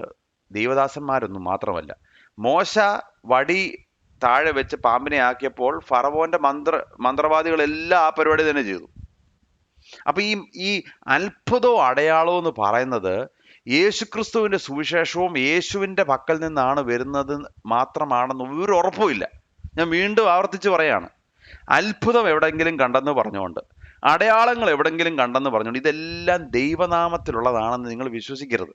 ദൈവദാസന്മാരൊന്നും മാത്രമല്ല. മോശ വടി താഴെ വെച്ച് പാമ്പിനെ ആക്കിയപ്പോൾ ഫറവോന്റെ മന്ത്രവാദികളെല്ലാം ആ പരിപാടി തന്നെ ചെയ്തു. അപ്പൊ ഈ അത്ഭുതവും അടയാളവും എന്ന് പറയുന്നത് യേശുക്രിസ്തുവിന്റെ സുവിശേഷവും യേശുവിന്റെ പക്കൽ നിന്നാണ് വരുന്നത് മാത്രമാണെന്ന് ഒരു ഉറപ്പുമില്ല. ഞാൻ വീണ്ടും ആവർത്തിച്ച് പറയാണ്, അത്ഭുതം എവിടെങ്കിലും കണ്ടെന്ന് പറഞ്ഞുകൊണ്ട്, അടയാളങ്ങൾ എവിടെങ്കിലും കണ്ടെന്ന് പറഞ്ഞുകൊണ്ട്, ഇതെല്ലാം ദൈവനാമത്തിലുള്ളതാണെന്ന് നിങ്ങൾ വിശ്വസിക്കരുത്.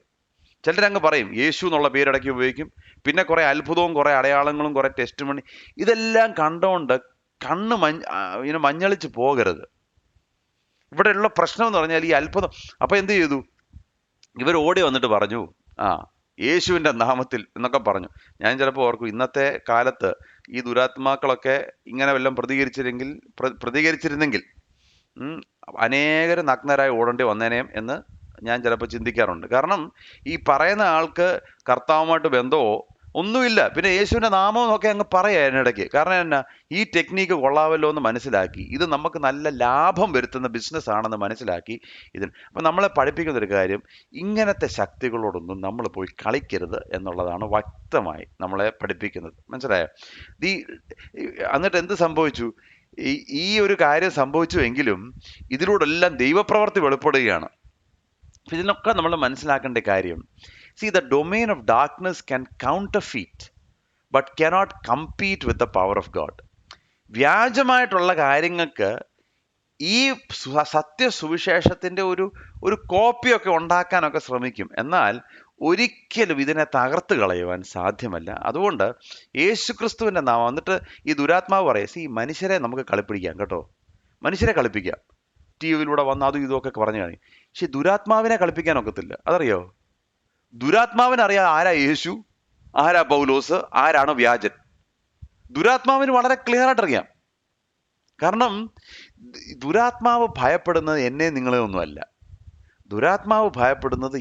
ചിലരങ്ങ് പറയും, യേശു എന്നുള്ള പേരിടയ്ക്ക് ഉപയോഗിക്കും, പിന്നെ കുറെ അത്ഭുതവും കുറെ അടയാളങ്ങളും കുറെ ടെസ്റ്റ് മണി, ഇതെല്ലാം കണ്ടുകൊണ്ട് കണ്ണ് മഞ്ഞളിച്ച് പോകരുത്. ഇവിടെയുള്ള പ്രശ്നം എന്ന് പറഞ്ഞാൽ ഈ അത്ഭുതം. അപ്പൊ എന്ത് ചെയ്തു? ഇവർ ഓടി വന്നിട്ട് പറഞ്ഞു, യേശുവിന്റെ നാമത്തിൽ എന്നൊക്കെ പറഞ്ഞു. ഞാൻ ചിലപ്പോൾ ഓർക്കും, ഇന്നത്തെ കാലത്ത് ഈ ദുരാത്മാക്കളൊക്കെ ഇങ്ങനെ വല്ലതും പ്രതികരിച്ചിരുന്നെങ്കിൽ അനേകരും നഗ്നരായി ഓടേണ്ടി വന്നേനേം എന്ന് ഞാൻ ചിലപ്പോൾ ചിന്തിക്കാറുണ്ട്. കാരണം ഈ പറയുന്ന ആൾക്ക് കർത്താവുമായിട്ട് ബന്ധമോ ഒന്നുമില്ല, പിന്നെ യേശുവിന്റെ നാമം ഒക്കെ അങ്ങ് പറയാ അതിനിടയ്ക്ക്. കാരണം എന്നാ, ഈ ടെക്നീക്ക് കൊള്ളാമല്ലോ എന്ന് മനസ്സിലാക്കി, ഇത് നമുക്ക് നല്ല ലാഭം വരുത്തുന്ന ബിസിനസ് ആണെന്ന് മനസ്സിലാക്കി ഇതിന്. അപ്പം നമ്മളെ പഠിപ്പിക്കുന്ന ഒരു കാര്യം, ഇങ്ങനത്തെ ശക്തികളോടൊന്നും നമ്മൾ പോയി കളിക്കരുത് എന്നുള്ളതാണ് വ്യക്തമായി നമ്മളെ പഠിപ്പിക്കുന്നത്. മനസ്സിലായോ? എന്നിട്ട് എന്ത് സംഭവിച്ചു? ഈ ഒരു കാര്യം സംഭവിച്ചു എങ്കിലും ഇതിലൂടെ എല്ലാം ദൈവപ്രവൃത്തി വെളിപ്പെടുകയാണ്. ഇതിനൊക്കെ നമ്മൾ മനസ്സിലാക്കേണ്ട കാര്യം, see, the domain of darkness can counterfeit but cannot compete with the power of God. വ്യാജമായിട്ടുള്ള കാര്യങ്ങൾക്ക് ഈ സത്യസുവിശേഷത്തിന്റെ ഒരു കോപ്പിയൊക്കെ ഉണ്ടാക്കാനൊക്കെ ശ്രമിക്കും, എന്നാൽ ഒരിക്കലും ഇതിനെ തകർത്ത് കളയുവാൻ സാധ്യമല്ല. അതുകൊണ്ട് യേശുക്രിസ്തുവിന്റെ നാമം. എന്നിട്ട് ഈ ദുരാത്മാവ് പറയാം, ഈ മനുഷ്യരെ നമുക്ക് കളിപ്പിടിക്കാം കേട്ടോ, മനുഷ്യരെ കളിപ്പിക്കാം, ടിവിയിലൂടെ വന്ന് അതും ഇതൊക്കെ പറഞ്ഞു കാണി. പക്ഷെ ദുരാത്മാവിനെ കളിപ്പിക്കാൻ ഒക്കത്തില്ല. അതറിയോ? ദുരാത്മാവിനറിയാം ആരാ യേശു, ആരാ പൗലോസ്, ആരാണ് വ്യാജൻ. ദുരാത്മാവിന് വളരെ ക്ലിയർ ആയിട്ട് അറിയാം. കാരണം ദുരാത്മാവ് ഭയപ്പെടുന്നത് എന്നെ നിങ്ങളെ ഒന്നുമല്ല. ദുരാത്മാവ് ഭയപ്പെടുന്നത്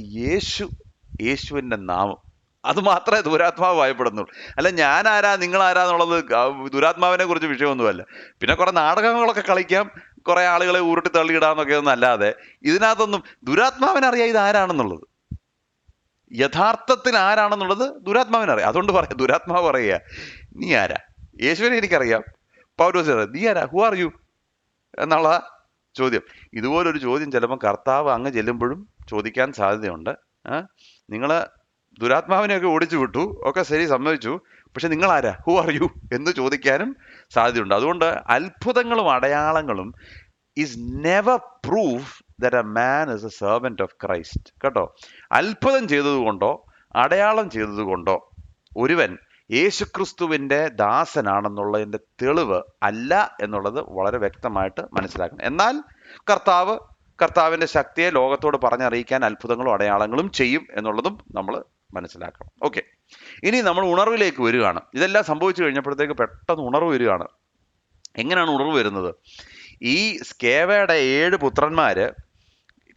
യേശുവിന്റെ നാമം. അത് മാത്രമേ ദുരാത്മാവ് ഭയപ്പെടുന്നുള്ളൂ. അല്ല ഞാൻ ആരാ നിങ്ങൾ ആരാന്നുള്ളത് ദുരാത്മാവിനെ കുറിച്ച് വിഷയമൊന്നുമല്ല. പിന്നെ കുറെ നാടകങ്ങളൊക്കെ കളിക്കാം, കുറെ ആളുകളെ ഉരുട്ടി തള്ളിയിടാന്നൊക്കെ ഒന്നല്ലാതെ ഇതിനകത്തൊന്നും ദുരാത്മാവിനറിയാം ഇത് ആരാണെന്നുള്ളത്. യഥാർത്ഥത്തിൽ ആരാണെന്നുള്ളത് ദുരാത്മാവിനറിയാം. അതുകൊണ്ട് പറയാം, ദുരാത്മാവ് പറയുക, നീ ആരാ? യേശുവിനെ എനിക്കറിയാം, പൗലോസ് നീ ആരാ, ഹു ആർ യു എന്നുള്ള ചോദ്യം. ഇതുപോലൊരു ചോദ്യം ചിലപ്പോൾ കർത്താവ് അങ്ങ് ചെല്ലുമ്പോഴും ചോദിക്കാൻ സാധ്യതയുണ്ട്. നിങ്ങൾ ദുരാത്മാവിനെയൊക്കെ ഓടിച്ചു വിട്ടു, ഒക്കെ ശരി, സമ്മതിച്ചു, പക്ഷെ നിങ്ങൾ ആരാ, ഹു ആർ യു എന്ന് ചോദിക്കാനും സാധ്യതയുണ്ട്. അതുകൊണ്ട് അത്ഭുതങ്ങളും അടയാളങ്ങളും is never proof that a man is a servant of Christ. കേട്ടോ, അത്ഭുതം ചെയ്തതുകൊണ്ടോ അടയാളം ചെയ്തതുകൊണ്ടോ ഒരുവൻ യേശുക്രിസ്തുവിന്റെ ദാസനാണെന്നുള്ളതിന്റെ തെളിവ് അല്ല എന്നുള്ളത് വളരെ വ്യക്തമായിട്ട് മനസ്സിലാക്കണം. എന്നാൽ കർത്താവിന്റെ ശക്തിയെ ലോകത്തോട് പറഞ്ഞറിയിക്കാൻ അത്ഭുതങ്ങളും അടയാളങ്ങളും ചെയ്യും എന്നുള്ളതും നമ്മൾ മനസ്സിലാക്കണം. ഓക്കെ, ഇനി നമ്മൾ ഉണർവിലേക്ക് വരികയാണ്. ഇതെല്ലാം സംഭവിച്ചു കഴിഞ്ഞപ്പോഴത്തേക്ക് പെട്ടെന്ന് ഉണർവ് വരികയാണ്. എങ്ങനെയാണ് ഉണർവ് വരുന്നത്? ഈ സ്കേവയുടെ 7 പുത്രന്മാര്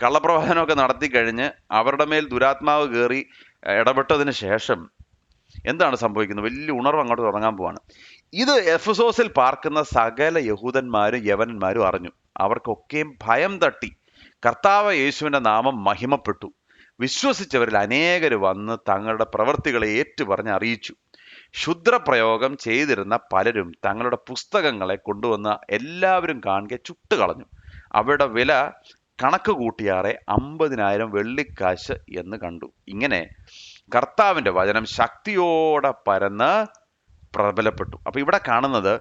കള്ളപ്രവാചനമൊക്കെ നടത്തി കഴിഞ്ഞ് അവരുടെ മേൽ ദുരാത്മാവ് കയറി ഇടപെട്ടതിന് ശേഷം എന്താണ് സംഭവിക്കുന്നത്? വലിയ ഉണർവ് അങ്ങോട്ട് തുടങ്ങാൻ പോവാണ്. ഇത് എഫെസോസിൽ പാർക്കുന്ന സകല യഹൂദന്മാരും യവനന്മാരും അറിഞ്ഞു. അവർക്കൊക്കെയും ഭയം തട്ടി. കർത്താവ് യേശുവിന്റെ നാമം മഹിമപ്പെട്ടു. വിശ്വസിച്ചവരിൽ അനേകർ വന്ന് തങ്ങളുടെ പ്രവൃത്തികളെ ഏറ്റുപറഞ്ഞ് അറിയിച്ചു. ക്ഷുദ്രപ്രയോഗം ചെയ്തിരുന്ന പലരും തങ്ങളുടെ പുസ്തകങ്ങളെ കൊണ്ടുവന്ന് എല്ലാവരും കാണുക ചുട്ടുകളഞ്ഞു. അവരുടെ വില കണക്ക് കൂട്ടിയാറെ 50,000 വെള്ളിക്കാശ് എന്ന് കണ്ടു. ഇങ്ങനെ കർത്താവിന്റെ വചനം ശക്തിയോടെ പരന്ന് പ്രബലപ്പെട്ടു. അപ്പൊ ഇവിടെ കാണുന്നത്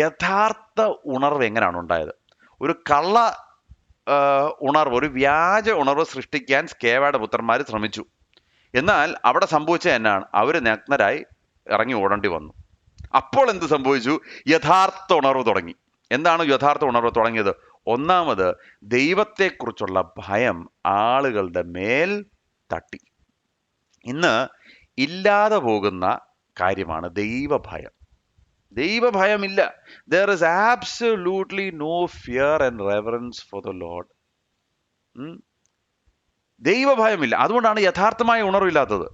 യഥാർത്ഥ ഉണർവ് എങ്ങനെയാണ് ഉണ്ടായത്. ഒരു കള്ള ഉണർവ്, ഒരു വ്യാജ ഉണർവ് സൃഷ്ടിക്കാൻ സ്കേവയുടെ പുത്രന്മാർ ശ്രമിച്ചു. എന്നാൽ അവിടെ സംഭവിച്ചത് എന്നാണ്? അവര് നഗ്നരായി ഇറങ്ങി ഓടേണ്ടി വന്നു. അപ്പോൾ എന്ത് സംഭവിച്ചു? യഥാർത്ഥ ഉണർവ് തുടങ്ങി. എന്താണ് യഥാർത്ഥ ഉണർവ് തുടങ്ങിയത്? ഒന്നാമത്, ദൈവത്തെക്കുറിച്ചുള്ള ഭയം ആളുകളുടെ മേൽ തട്ടി. ഇന്ന് ഇല്ലാതെ പോകുന്ന കാര്യമാണ് ദൈവഭയം. ദൈവഭയമില്ല. There is absolutely no fear and reverence for the lord. ദൈവഭയമില്ല. അതുകൊണ്ടാണ് യഥാർത്ഥമായ ഉണർവില്ലാത്തത്.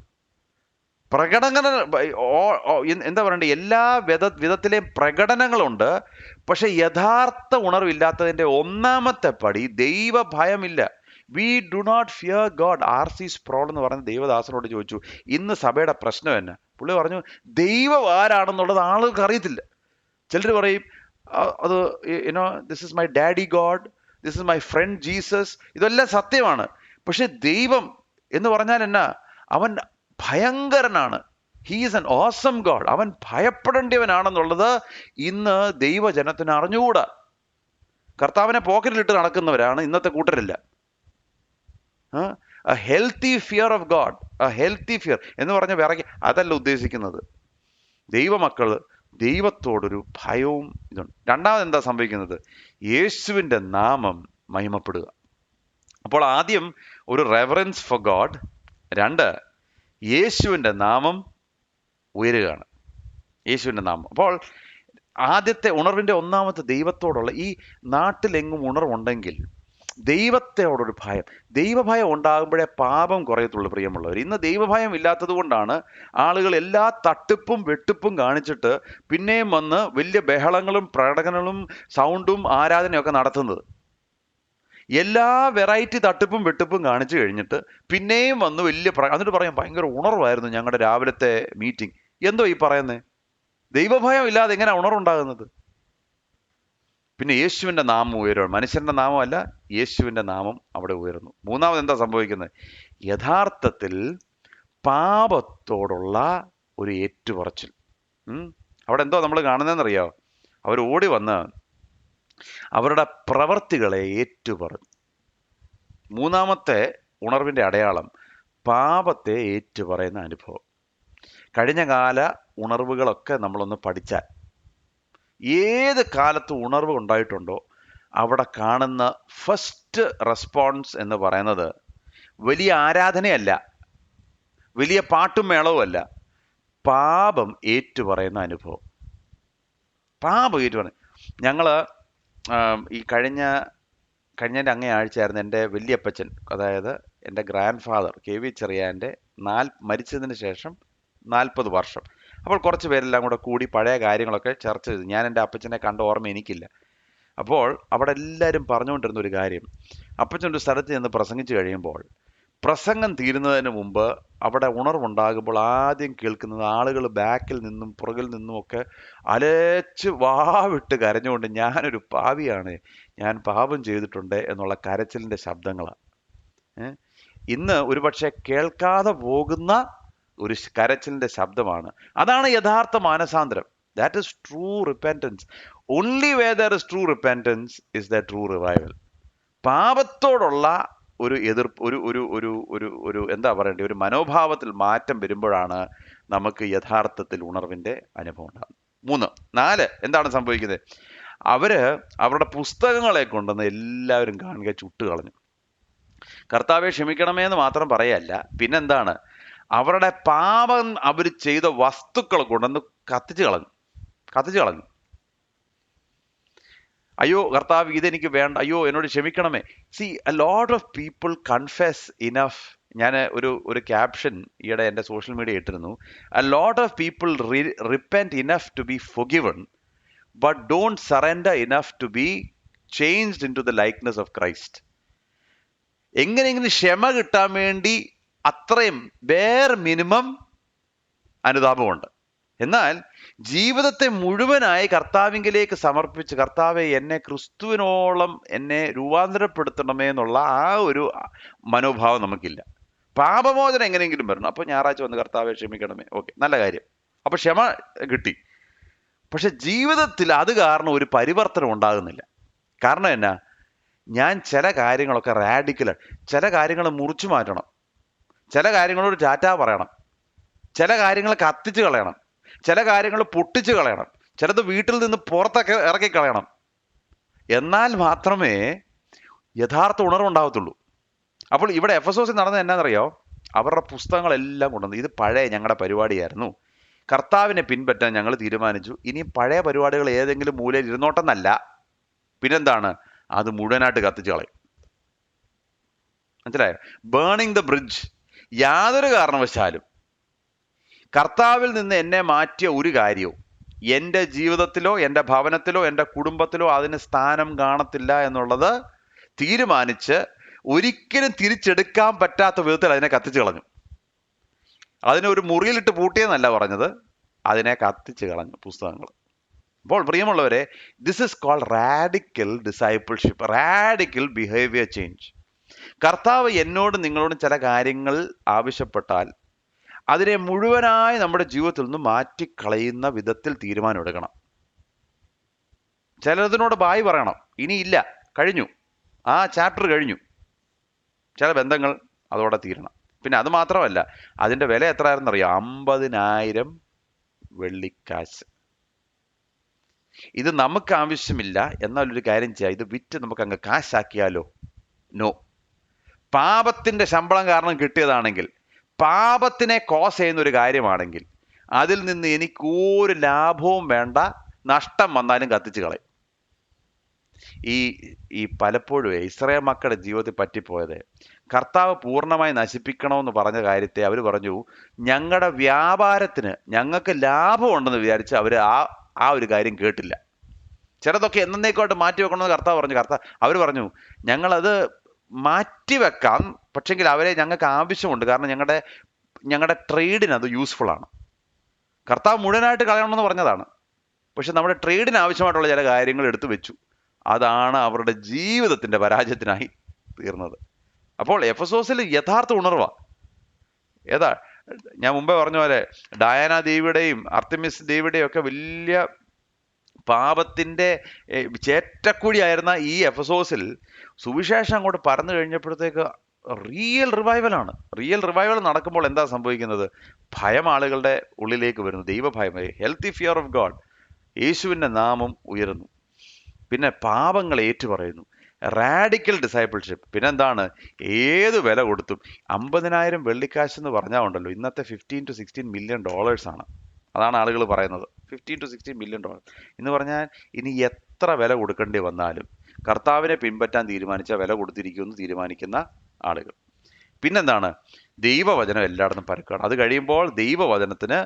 പ്രകടന എന്താ പറയണ്ടേ, എല്ലാ വിധത്തിലെയും പ്രകടനങ്ങളുണ്ട്. പക്ഷെ യഥാർത്ഥ ഉണർവില്ലാത്തതിന്റെ ഒന്നാമത്തെ പടി ദൈവഭയമില്ല. We do not fear God. R.C. Sproul എന്ന് പറയുന്ന ദൈവദാസനോട് ചോദിച്ചു, ഇന്ന് സഭയുടെ പ്രശ്നം എന്നാ? പുള്ളി പറഞ്ഞു, ദൈവം ആരാണെന്നുള്ളത് ആളുകൾക്ക് അറിയത്തില്ല. ചിലർ പറയും, അത് this is my daddy God, this is my friend Jesus. ഇതെല്ലാം സത്യമാണ്. പക്ഷെ ദൈവം എന്ന് പറഞ്ഞാൽ എന്നാ? അവൻ ഭയങ്കരനാണ്. He is an awesome God. അവൻ ഭയപ്പെടേണ്ടവനാണെന്നുള്ളത് ഇന്ന് ദൈവജനത്തിന് അറിഞ്ഞുകൂടാ. കർത്താവിനെ പോക്കറ്റിലിട്ട് നടക്കുന്നവരാണ് ഇന്നത്തെ കൂട്ടരില്ല. A healthy fear of God, a healthy fear എന്ന് പറഞ്ഞ വിറകി അതല്ല ഉദ്ദേശിക്കുന്നത്. ദൈവമക്കൾ ദൈവത്തോടൊരു ഭയവും ഇതുണ്ട്. രണ്ടാമത് എന്താ സംഭവിക്കുന്നത്? യേശുവിൻ്റെ നാമം മഹിമപ്പെടുക. അപ്പോൾ ആദ്യം ഒരു റെവറൻസ് ഫോർ ഗോഡ്, 2 യേശുവിൻ്റെ നാമം ഉയരുകയാണ്. യേശുവിൻ്റെ നാമം. അപ്പോൾ ആദ്യത്തെ ഉണർവിൻ്റെ ഒന്നാമത്തെ ദൈവത്തോടുള്ള, ഈ നാട്ടിലെങ്ങും ഉണർവുണ്ടെങ്കിൽ ദൈവത്തോടൊരു ഭയം. ദൈവഭയം ഉണ്ടാകുമ്പോഴേ പാപം കുറയത്തുള്ളൂ പ്രിയമുള്ളവർ. ഇന്ന് ദൈവഭയം ഇല്ലാത്തത് കൊണ്ടാണ് ആളുകൾ എല്ലാ തട്ടിപ്പും വെട്ടിപ്പും കാണിച്ചിട്ട് പിന്നെയും വന്ന് വലിയ ബഹളങ്ങളും പ്രകടനങ്ങളും സൗണ്ടും ആരാധനയൊക്കെ നടത്തുന്നത്. എല്ലാ വെറൈറ്റി തട്ടിപ്പും വെട്ടിപ്പും കാണിച്ചു കഴിഞ്ഞിട്ട് പിന്നെയും വന്ന് വലിയ എന്നിട്ട് പറയും ഭയങ്കര ഉണർവായിരുന്നു ഞങ്ങളുടെ രാവിലത്തെ മീറ്റിംഗ്. എന്തോ ഈ പറയുന്നത്? ദൈവഭയം ഇല്ലാതെ എങ്ങനെ ഉണർവുണ്ടാകുന്നത്? പിന്നെ യേശുവിൻ്റെ നാമം ഉയരുകയാണ്. മനുഷ്യന്റെ നാമമല്ല, യേശുവിൻ്റെ നാമം അവിടെ ഉയരുന്നു. മൂന്നാമത് എന്താ സംഭവിക്കുന്നത്? യഥാർത്ഥത്തിൽ പാപത്തോടുള്ള ഒരു ഏറ്റുപറച്ചിൽ. അവിടെ എന്തോ നമ്മൾ കാണുന്നതെന്നറിയാമോ? അവർ ഓടി വന്ന് അവരുടെ പ്രവർത്തികളെ ഏറ്റുപറഞ്ഞു. മൂന്നാമത്തെ ഉണർവിൻ്റെ അടയാളം പാപത്തെ ഏറ്റുപറയുന്ന അനുഭവം. കഴിഞ്ഞ കാല ഉണർവുകളൊക്കെ നമ്മളൊന്ന് പഠിച്ചാൽ, ഏത് കാലത്ത് ഉണർവ് ഉണ്ടായിട്ടുണ്ടോ അവിടെ കാണുന്ന ഫസ്റ്റ് റെസ്പോൺസ് എന്ന് പറയുന്നത് വലിയ ആരാധനയല്ല, വലിയ പാട്ടും മേളവും അല്ല, പാപം ഏറ്റുപറയുന്ന അനുഭവം. പാപം ഏറ്റുപറയുന്ന ഞങ്ങൾ ഈ കഴിഞ്ഞതിൻ്റെ അങ്ങേ ആഴ്ചയായിരുന്നു എൻ്റെ വലിയപ്പച്ചൻ, അതായത് എൻ്റെ ഗ്രാൻഡ് ഫാദർ KV ചെറിയാൻ്റെ മരിച്ചതിന് ശേഷം 40 വർഷം. അപ്പോൾ കുറച്ച് പേരെല്ലാം കൂടി പഴയ കാര്യങ്ങളൊക്കെ ചർച്ച ചെയ്തു. ഞാൻ എൻ്റെ അപ്പച്ചനെ കണ്ട ഓർമ്മ എനിക്കില്ല. അപ്പോൾ അവിടെ എല്ലാവരും പറഞ്ഞുകൊണ്ടിരുന്ന ഒരു കാര്യം, അപ്പച്ചൻ ഒരു സ്ഥലത്ത് ചെന്ന് പ്രസംഗിച്ചു കഴിയുമ്പോൾ പ്രസംഗം തീരുന്നതിന് മുമ്പ് അവിടെ ഉണർവുണ്ടാകുമ്പോൾ ആദ്യം കേൾക്കുന്നത് ആളുകൾ ബാക്കിൽ നിന്നും പുറകിൽ നിന്നും ഒക്കെ അലച്ച് വാവിട്ട് കരഞ്ഞുകൊണ്ട് ഞാനൊരു പാവിയാണ്, ഞാൻ പാപം ചെയ്തിട്ടുണ്ട് എന്നുള്ള കരച്ചിലിൻ്റെ ശബ്ദങ്ങളാണ്. ഇന്ന് ഒരുപക്ഷെ കേൾക്കാതെ പോകുന്ന ഒരു കരച്ചിലിൻ്റെ ശബ്ദമാണ്. അതാണ് യഥാർത്ഥ മാനസാന്തരം. That is true repentance. Only where there is true repentance is the true revival. പാപത്തോടുള്ള ഒരു എതിർപ്പ്, ഒരു എന്താ പറയണ്ടേ, ഒരു മനോഭാവത്തിൽ മാറ്റം വരുമ്പോഴാണ് നമുക്ക് യഥാർത്ഥത്തിൽ ഉണർവിൻ്റെ അനുഭവം ഉണ്ടാകുന്നത്. 3, 4 എന്താണ് സംഭവിക്കുന്നത്? അവരുടെ പുസ്തകങ്ങളെ കൊണ്ടുവന്ന് എല്ലാവരും കാണുക ചുട്ട് കളഞ്ഞു. കർത്താവെ ക്ഷമിക്കണമേ എന്ന് മാത്രം പറയല്ല, പിന്നെന്താണ്, അവരുടെ പാപം അവർ ചെയ്ത വസ്തുക്കൾ കൊണ്ടുവന്ന് കത്തിച്ചു കളഞ്ഞു. അയ്യോ കർത്താവ് ഇതെനിക്ക് വേണ്ട, അയ്യോ എന്നോട് ക്ഷമിക്കണമേ. See, a lot of people confess enough. ഞാൻ ഒരു ക്യാപ്ഷൻ ഈയിടെ എൻ്റെ സോഷ്യൽ മീഡിയ ഇട്ടിരുന്നു. A lot of people repent enough to be forgiven but don't surrender enough to be changed into the likeness of Christ. എങ്ങനെയെങ്കിലും ക്ഷമ കിട്ടാൻ വേണ്ടി അത്രയും മിനിമം അനുതാപമുണ്ട്. എന്നാൽ ജീവിതത്തെ മുഴുവനായി കർത്താവിങ്കിലേക്ക് സമർപ്പിച്ച്, കർത്താവെ എന്നെ ക്രിസ്തുവിനോളം എന്നെ രൂപാന്തരപ്പെടുത്തണമേ എന്നുള്ള ആ ഒരു മനോഭാവം നമുക്കില്ല. പാപമോചനം എങ്ങനെയെങ്കിലും വരണം. അപ്പോൾ ഞായറാഴ്ച വന്ന് കർത്താവെ ക്ഷമിക്കണമേ, ഓക്കെ, നല്ല കാര്യം, അപ്പോൾ ക്ഷമ കിട്ടി. പക്ഷെ ജീവിതത്തിൽ അത് കാരണം ഒരു പരിവർത്തനം ഉണ്ടാകുന്നില്ല. കാരണം എന്നാ, ഞാൻ ചില കാര്യങ്ങളൊക്കെ റാഡിക്കലാണ്. ചില കാര്യങ്ങൾ മുറിച്ചു മാറ്റണം, ചില കാര്യങ്ങളോട് ടാറ്റാ പറയണം, ചില കാര്യങ്ങൾ കത്തിച്ച് കളയണം, ചില കാര്യങ്ങൾ പൊട്ടിച്ച് കളയണം, ചിലത് വീട്ടിൽ നിന്ന് പുറത്തൊക്കെ ഇറക്കി കളയണം. എന്നാൽ മാത്രമേ യഥാർത്ഥ ഉണർവുണ്ടാകത്തുള്ളൂ. അപ്പോൾ ഇവിടെ എഫെസോസിൽ നടന്നത് എന്നാണെന്നറിയോ? അവരുടെ പുസ്തകങ്ങളെല്ലാം കൊണ്ടുവന്നു. ഇത് പഴയ ഞങ്ങളുടെ പരിപാടിയായിരുന്നു, കർത്താവിനെ പിൻപറ്റാൻ ഞങ്ങൾ തീരുമാനിച്ചു, ഇനി പഴയ പരിപാടികൾ ഏതെങ്കിലും മൂലയിൽ ഇരുന്നോട്ടെന്നല്ല, പിന്നെന്താണ്, അത് മുഴുവനായിട്ട് കത്തിച്ച് കളയും. മനസ്സിലായോ? Burning the bridge. യാതൊരു കാരണവശാലും കർത്താവിൽ നിന്ന് എന്നെ മാറ്റിയ ഒരു കാര്യവും എൻ്റെ ജീവിതത്തിലോ എൻ്റെ ഭവനത്തിലോ എൻ്റെ കുടുംബത്തിലോ അതിന് സ്ഥാനം കാണത്തില്ല എന്നുള്ളത് തീരുമാനിച്ച് ഒരിക്കലും തിരിച്ചെടുക്കാൻ പറ്റാത്ത വിധത്തിൽ അതിനെ കത്തിച്ച് കളഞ്ഞു. അതിനെ ഒരു മുറിയിലിട്ട് പൂട്ടിയെന്നല്ല പറഞ്ഞത്, അതിനെ കത്തിച്ച് കളഞ്ഞു പുസ്തകങ്ങൾ. അപ്പോൾ പ്രിയമുള്ളവരെ, this is called radical discipleship, radical behaviour change. കർത്താവ് എന്നോടും നിങ്ങളോടും ചില കാര്യങ്ങൾ ആവശ്യപ്പെട്ടാൽ അതിനെ മുഴുവനായി നമ്മുടെ ജീവിതത്തിൽ നിന്ന് മാറ്റിക്കളയുന്ന വിധത്തിൽ തീരുമാനമെടുക്കണം. ചിലതിനോട് ബായ് പറയണം, ഇനിയില്ല, കഴിഞ്ഞു, ആ ചാപ്റ്റർ കഴിഞ്ഞു. ചില ബന്ധങ്ങൾ അതോടെ തീരണം. പിന്നെ അത് മാത്രമല്ല, അതിൻ്റെ വില എത്രയായിരുന്നറിയോ? 50,000 വെള്ളിക്കാശ്. ഇത് നമുക്ക് ആവശ്യമില്ല, എന്നാലൊരു കാര്യം ചെയ്യാം, ഇത് വിറ്റ് നമുക്ക് അങ്ങ് കാശാക്കിയാലോ? നോ. പാപത്തിൻ്റെ ശമ്പളം കാരണം കിട്ടിയതാണെങ്കിൽ, പാപത്തിനെ കോസ് ചെയ്യുന്ന ഒരു കാര്യമാണെങ്കിൽ, അതിൽ നിന്ന് എനിക്ക് ഒരു ലാഭവും വേണ്ട, നഷ്ടം വന്നാലും കത്തിച്ച് കളയും. ഈ പലപ്പോഴും ഇസ്രായേൽ മക്കളുടെ ജീവിതത്തിൽ പറ്റിപ്പോയത്, കർത്താവ് പൂർണ്ണമായി നശിപ്പിക്കണമെന്ന് പറഞ്ഞ കാര്യത്തെ അവർ പറഞ്ഞു, ഞങ്ങളുടെ വ്യാപാരത്തിന് ഞങ്ങൾക്ക് ലാഭമുണ്ടെന്ന് വിചാരിച്ച് അവർ ആ ഒരു കാര്യം കേട്ടില്ല. ചിലതൊക്കെ എന്നേക്കുമായിട്ട് മാറ്റി വെക്കണമെന്ന് കർത്താവ് പറഞ്ഞു. അവർ പറഞ്ഞു, ഞങ്ങളത് മാറ്റിവെക്കാം, പക്ഷെങ്കിൽ അവരെ ഞങ്ങൾക്ക് ആവശ്യമുണ്ട്, കാരണം ഞങ്ങളുടെ ട്രേഡിന് അത് യൂസ്ഫുൾ ആണ്. കർത്താവ് മുഴുവനായിട്ട് കളയണമെന്ന് പറഞ്ഞതാണ്, പക്ഷെ നമ്മുടെ ട്രേഡിന് ആവശ്യമായിട്ടുള്ള ചില കാര്യങ്ങൾ എടുത്തു വെച്ചു. അതാണ് അവരുടെ ജീവിതത്തിൻ്റെ പരാജയത്തിനായി തീർന്നത്. അപ്പോൾ എഫെസോസിൽ യഥാർത്ഥ ഉണർവാണ്. ഞാൻ മുമ്പേ പറഞ്ഞ പോലെ ഡയാന ദേവിയുടെയും അർത്തിമിസ് ദേവിയുടെയും ഒക്കെ വലിയ പാപത്തിൻ്റെ ചേറ്റക്കുഴിയായിരുന്ന ഈ എഫെസോസിൽ സുവിശേഷം അങ്ങോട്ട് പരന്നു കഴിഞ്ഞപ്പോഴത്തേക്ക് റിയൽ റിവൈവലാണ്. റിയൽ റിവൈവൽ നടക്കുമ്പോൾ എന്താ സംഭവിക്കുന്നത്? ഭയം ആളുകളുടെ ഉള്ളിലേക്ക് വരുന്നു, ദൈവഭയം, ഹെൽത്തി ഫിയർ ഓഫ് ഗോഡ്. യേശുവിൻ്റെ നാമം ഉയരുന്നു. പിന്നെ പാപങ്ങൾ ഏറ്റുപറയുന്നു, റാഡിക്കൽ ഡിസൈപ്പിൾഷിപ്പ്. പിന്നെന്താണ്? ഏത് വില കൊടുത്തും 50,000 വെള്ളിക്കാശ് എന്ന് പറഞ്ഞാൽ ഉണ്ടല്ലോ, ഇന്നത്തെ $15 to 16 million ആണ്. അതാണ് ആളുകൾ പറയുന്നത്, $15 to 16 million എന്ന് പറഞ്ഞാൽ ഇനി എത്ര വില കൊടുക്കേണ്ടി വന്നാലും കർത്താവിനെ പിൻപറ്റാൻ തീരുമാനിച്ച വില കൊടുത്തിരിക്കുമെന്ന് തീരുമാനിക്കുന്ന ആളുകൾ. പിന്നെന്താണ്? ദൈവവചനം എല്ലായിടത്തും പരക്കുകയാണ്. അത് കഴിയുമ്പോൾ ദൈവവചനത്തിന്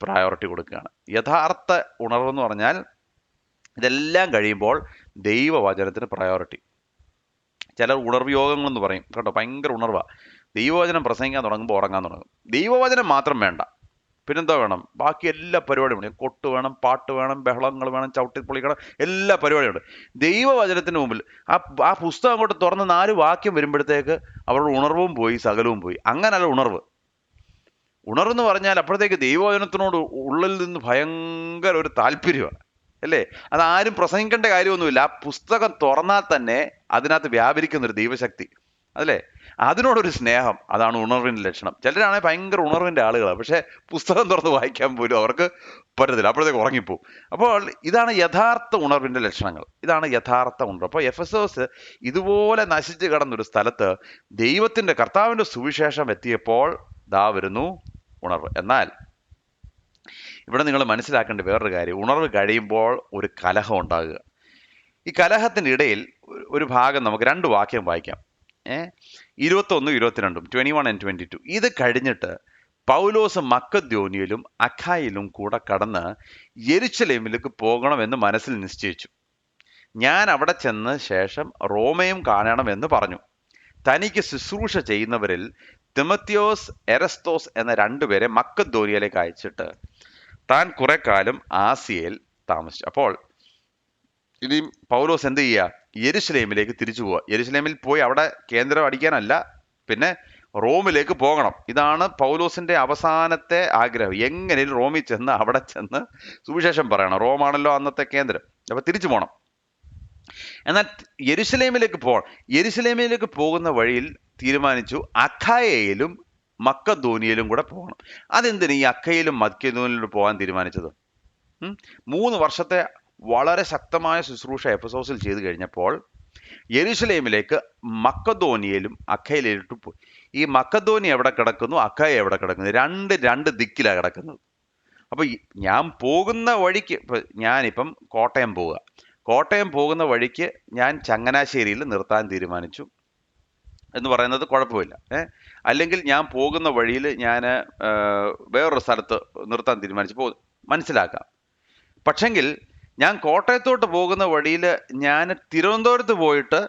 പ്രയോറിറ്റി കൊടുക്കുകയാണ്. യഥാർത്ഥ ഉണർവെന്ന് പറഞ്ഞാൽ ഇതെല്ലാം കഴിയുമ്പോൾ ദൈവവചനത്തിന് പ്രയോറിറ്റി. ചിലർ ഉണർവ് യോഗങ്ങളെന്ന് പറയും കേട്ടോ, ഭയങ്കര ഉണർവാണ്. ദൈവവചനം പ്രസംഗിക്കാൻ തുടങ്ങുമ്പോൾ ഉറങ്ങാൻ തുടങ്ങും. ദൈവവചനം മാത്രം വേണ്ട, പിന്നെന്താ വേണം? ബാക്കി എല്ലാ പരിപാടിയും വേണം. കൊട്ട് വേണം, പാട്ട് വേണം, ബഹളങ്ങൾ വേണം, ചവിട്ടിപ്പൊളിക്കണം, എല്ലാ പരിപാടിയുണ്ട്. ദൈവവചനത്തിന് മുമ്പിൽ ആ പുസ്തകം അങ്ങോട്ട് തുറന്ന് 4 വാക്യം വരുമ്പോഴത്തേക്ക് അവരുടെ ഉണർവും പോയി, സകലവും പോയി. അങ്ങനല്ല ഉണർവ്. ഉണർവെന്ന് പറഞ്ഞാൽ അപ്പോഴത്തേക്ക് ദൈവവചനത്തിനോട് ഉള്ളിൽ നിന്ന് ഭയങ്കര ഒരു താല്പര്യമാണ്, അല്ലേ? അതാരും പ്രസംഗിക്കേണ്ട കാര്യമൊന്നുമില്ല. ആ പുസ്തകം തുറന്നാൽ തന്നെ അതിനകത്ത് വ്യാപരിക്കുന്നൊരു ദൈവശക്തി. അതല്ലേ? അതിനോടൊരു സ്നേഹം, അതാണ് ഉണർവിന്റെ ലക്ഷണം. ചിലരാണെങ്കിൽ ഭയങ്കര ഉണർവിന്റെ ആളുകളാണ്, പക്ഷെ പുസ്തകം തുറന്ന് വായിക്കാൻ പോലും അവർക്ക് പറ്റത്തില്ല, അപ്പോഴത്തേക്ക് ഉറങ്ങിപ്പോവും. അപ്പോൾ ഇതാണ് യഥാർത്ഥ ഉണർവിന്റെ ലക്ഷണങ്ങൾ, ഇതാണ് യഥാർത്ഥ ഉണർവ്. അപ്പോൾ എഫെസോസ് ഇതുപോലെ നശിച്ചു കിടന്നൊരു സ്ഥലത്ത് ദൈവത്തിന്റെ കർത്താവിന്റെ സുവിശേഷം എത്തിയപ്പോൾ ദാ വരുന്നു ഉണർവ്. എന്നാൽ ഇവിടെ നിങ്ങൾ മനസ്സിലാക്കേണ്ട വേറൊരു കാര്യം, ഉണർവ് കഴിയുമ്പോൾ ഒരു കലഹം ഉണ്ടാകുക. ഈ കലഹത്തിന്റെ ഇടയിൽ ഒരു ഭാഗം നമുക്ക് രണ്ട് വാക്യം വായിക്കാം. 21, 22, 21 and 22. ഇത് കഴിഞ്ഞിട്ട് പൗലോസ് മക്കദ്യോനിയിലും അഖായിലും കൂടെ കടന്ന് യെരുശലേമിലേക്ക് പോകണമെന്ന് മനസ്സിൽ നിശ്ചയിച്ചു. ഞാൻ അവിടെ ചെന്ന ശേഷം റോമയും കാണണമെന്ന് പറഞ്ഞു. തനിക്ക് ശുശ്രൂഷ ചെയ്യുന്നവരിൽ തിമത്യോസ്, എരസ്തോസ് എന്ന രണ്ടുപേരെ മക്കദ്യോനിയയിലേക്ക് അയച്ചിട്ട് താൻ കുറെ കാലം ആസിയയിൽ താമസിച്ചു. അപ്പോൾ ഇനി പൗലോസ് എന്ത് ചെയ്യുക? യെരുശലേമിലേക്ക് തിരിച്ചു പോവുക. യെരുശലേമിൽ പോയി അവിടെ കേന്ദ്രം അടിക്കാനല്ല, പിന്നെ റോമിലേക്ക് പോകണം. ഇതാണ് പൗലോസിന്റെ അവസാനത്തെ ആഗ്രഹം. എങ്ങനെയും റോമിൽ ചെന്ന് അവിടെ ചെന്ന് സുവിശേഷം പറയണം. റോമാണല്ലോ അന്നത്തെ കേന്ദ്രം. അപ്പൊ തിരിച്ചു പോകണം. എന്നാൽ യെരുശലേമിലേക്ക് പോകുന്ന വഴിയിൽ തീരുമാനിച്ചു അഖായയിലും മക്കദോനിയയിലും കൂടെ പോകണം. അതെന്തിന് ഈ അഖയിലും മക്കദോനിയയിലും പോകാൻ തീരുമാനിച്ചത്? 3 വർഷത്തെ വളരെ ശക്തമായ ശുശ്രൂഷ എഫെസോസിൽ ചെയ്തു കഴിഞ്ഞപ്പോൾ യെരുശലേമിലേക്ക് മക്കദോനിയയിലും അഖയിലും പോയി. ഈ മക്കദോനിയ എവിടെ കിടക്കുന്നു, അഖയ എവിടെ കിടക്കുന്നു? രണ്ട് ദിക്കിലാണ് കിടക്കുന്നത്. അപ്പൊ ഞാൻ പോകുന്ന വഴിക്ക്, ഞാനിപ്പം കോട്ടയം പോവുക, കോട്ടയം പോകുന്ന വഴിക്ക് ഞാൻ ചങ്ങനാശ്ശേരിയിൽ നിർത്താൻ തീരുമാനിച്ചു എന്ന് പറയുന്നത് കുഴപ്പമില്ല. അല്ലെങ്കിൽ ഞാൻ പോകുന്ന വഴിയിൽ ഞാൻ വേറൊരു സ്ഥലത്ത് നിർത്താൻ തീരുമാനിച്ചു മനസ്സിലാക്കാം. പക്ഷെങ്കിൽ ഞാൻ കോട്ടയത്തോട്ട് പോകുന്ന വഴിയിൽ ഞാൻ തിരുവനന്തപുരത്ത് പോയിട്ട്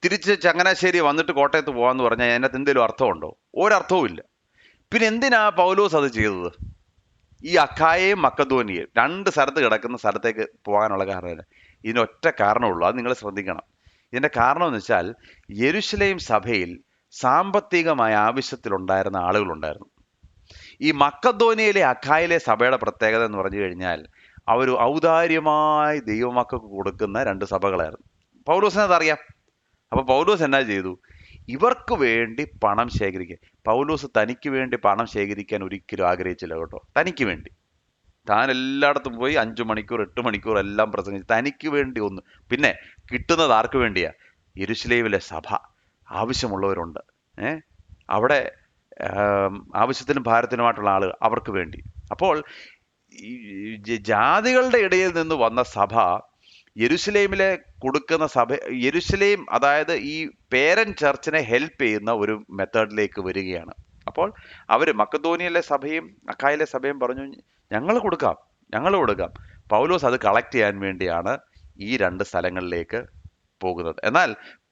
തിരിച്ച് ചങ്ങനാശ്ശേരി വന്നിട്ട് കോട്ടയത്ത് പോകാന്ന് പറഞ്ഞാൽ അതിനകത്ത് എന്തെങ്കിലും അർത്ഥമുണ്ടോ? ഒരർത്ഥവും ഇല്ല. പിന്നെ എന്തിനാ പൗലോസ് അത് ചെയ്തത്? ഈ അഖായയും മക്കദോനിയയും 2 സ്ഥലത്ത് കിടക്കുന്ന സ്ഥലത്തേക്ക് പോകാനുള്ള കാരണമില്ല. ഇതിനൊറ്റ കാരണമുള്ളൂ, അത് നിങ്ങൾ ശ്രദ്ധിക്കണം. ഇതിന്റെ കാരണം എന്ന് വെച്ചാൽ യെരുശലേം സഭയിൽ സാമ്പത്തികമായ ആവശ്യത്തിലുണ്ടായിരുന്ന ആളുകളുണ്ടായിരുന്നു. ഈ മക്കദോനിയയിലെ അഖായിലെ സഭയുടെ പ്രത്യേകത എന്ന് പറഞ്ഞു കഴിഞ്ഞാൽ അവർ ഔദാര്യമായി ദൈവമക്കൾക്ക് കൊടുക്കുന്ന 2 സഭകളായിരുന്നു. പൗലോസിന് അതറിയാം. അപ്പൊ പൗലോസ് എന്നാ ചെയ്തു? ഇവർക്ക് വേണ്ടി പണം ശേഖരിക്കുക. പൗലോസ് തനിക്ക് വേണ്ടി പണം ശേഖരിക്കാൻ ഒരിക്കലും ആഗ്രഹിച്ചില്ല കേട്ടോ. തനിക്ക് വേണ്ടി താൻ എല്ലായിടത്തും പോയി 5 മണിക്കൂർ 8 മണിക്കൂർ എല്ലാം പ്രസംഗിച്ച് തനിക്ക് വേണ്ടി ഒന്ന്. പിന്നെ കിട്ടുന്നത് ആർക്ക് വേണ്ടിയാ? യെരുശലേമിലെ സഭ, ആവശ്യമുള്ളവരുണ്ട്, അവിടെ ആവശ്യത്തിനും ഭാരത്തിനുമായിട്ടുള്ള ആളുകൾ, അവർക്ക് വേണ്ടി. അപ്പോൾ ജാതികളുടെ ഇടയിൽ നിന്ന് വന്ന സഭ യെരുശലേമിലെ കൊടുക്കുന്ന സഭ, യെരുശലേം അതായത് ഈ പേരന്റ് ചർച്ചിനെ ഹെൽപ്പ് ചെയ്യുന്ന ഒരു മെത്തേഡിലേക്ക് വരികയാണ്. അപ്പോൾ അവർ മക്കദോനിയയിലെ സഭയും അഖായിലെ സഭയും പറഞ്ഞു ഞങ്ങൾ കൊടുക്കാം. പൗലോസ് അത് കളക്ട് ചെയ്യാൻ വേണ്ടിയാണ് ഈ 2 സ്ഥലങ്ങളിലേക്ക് പോകുന്നത്. എന്നാൽ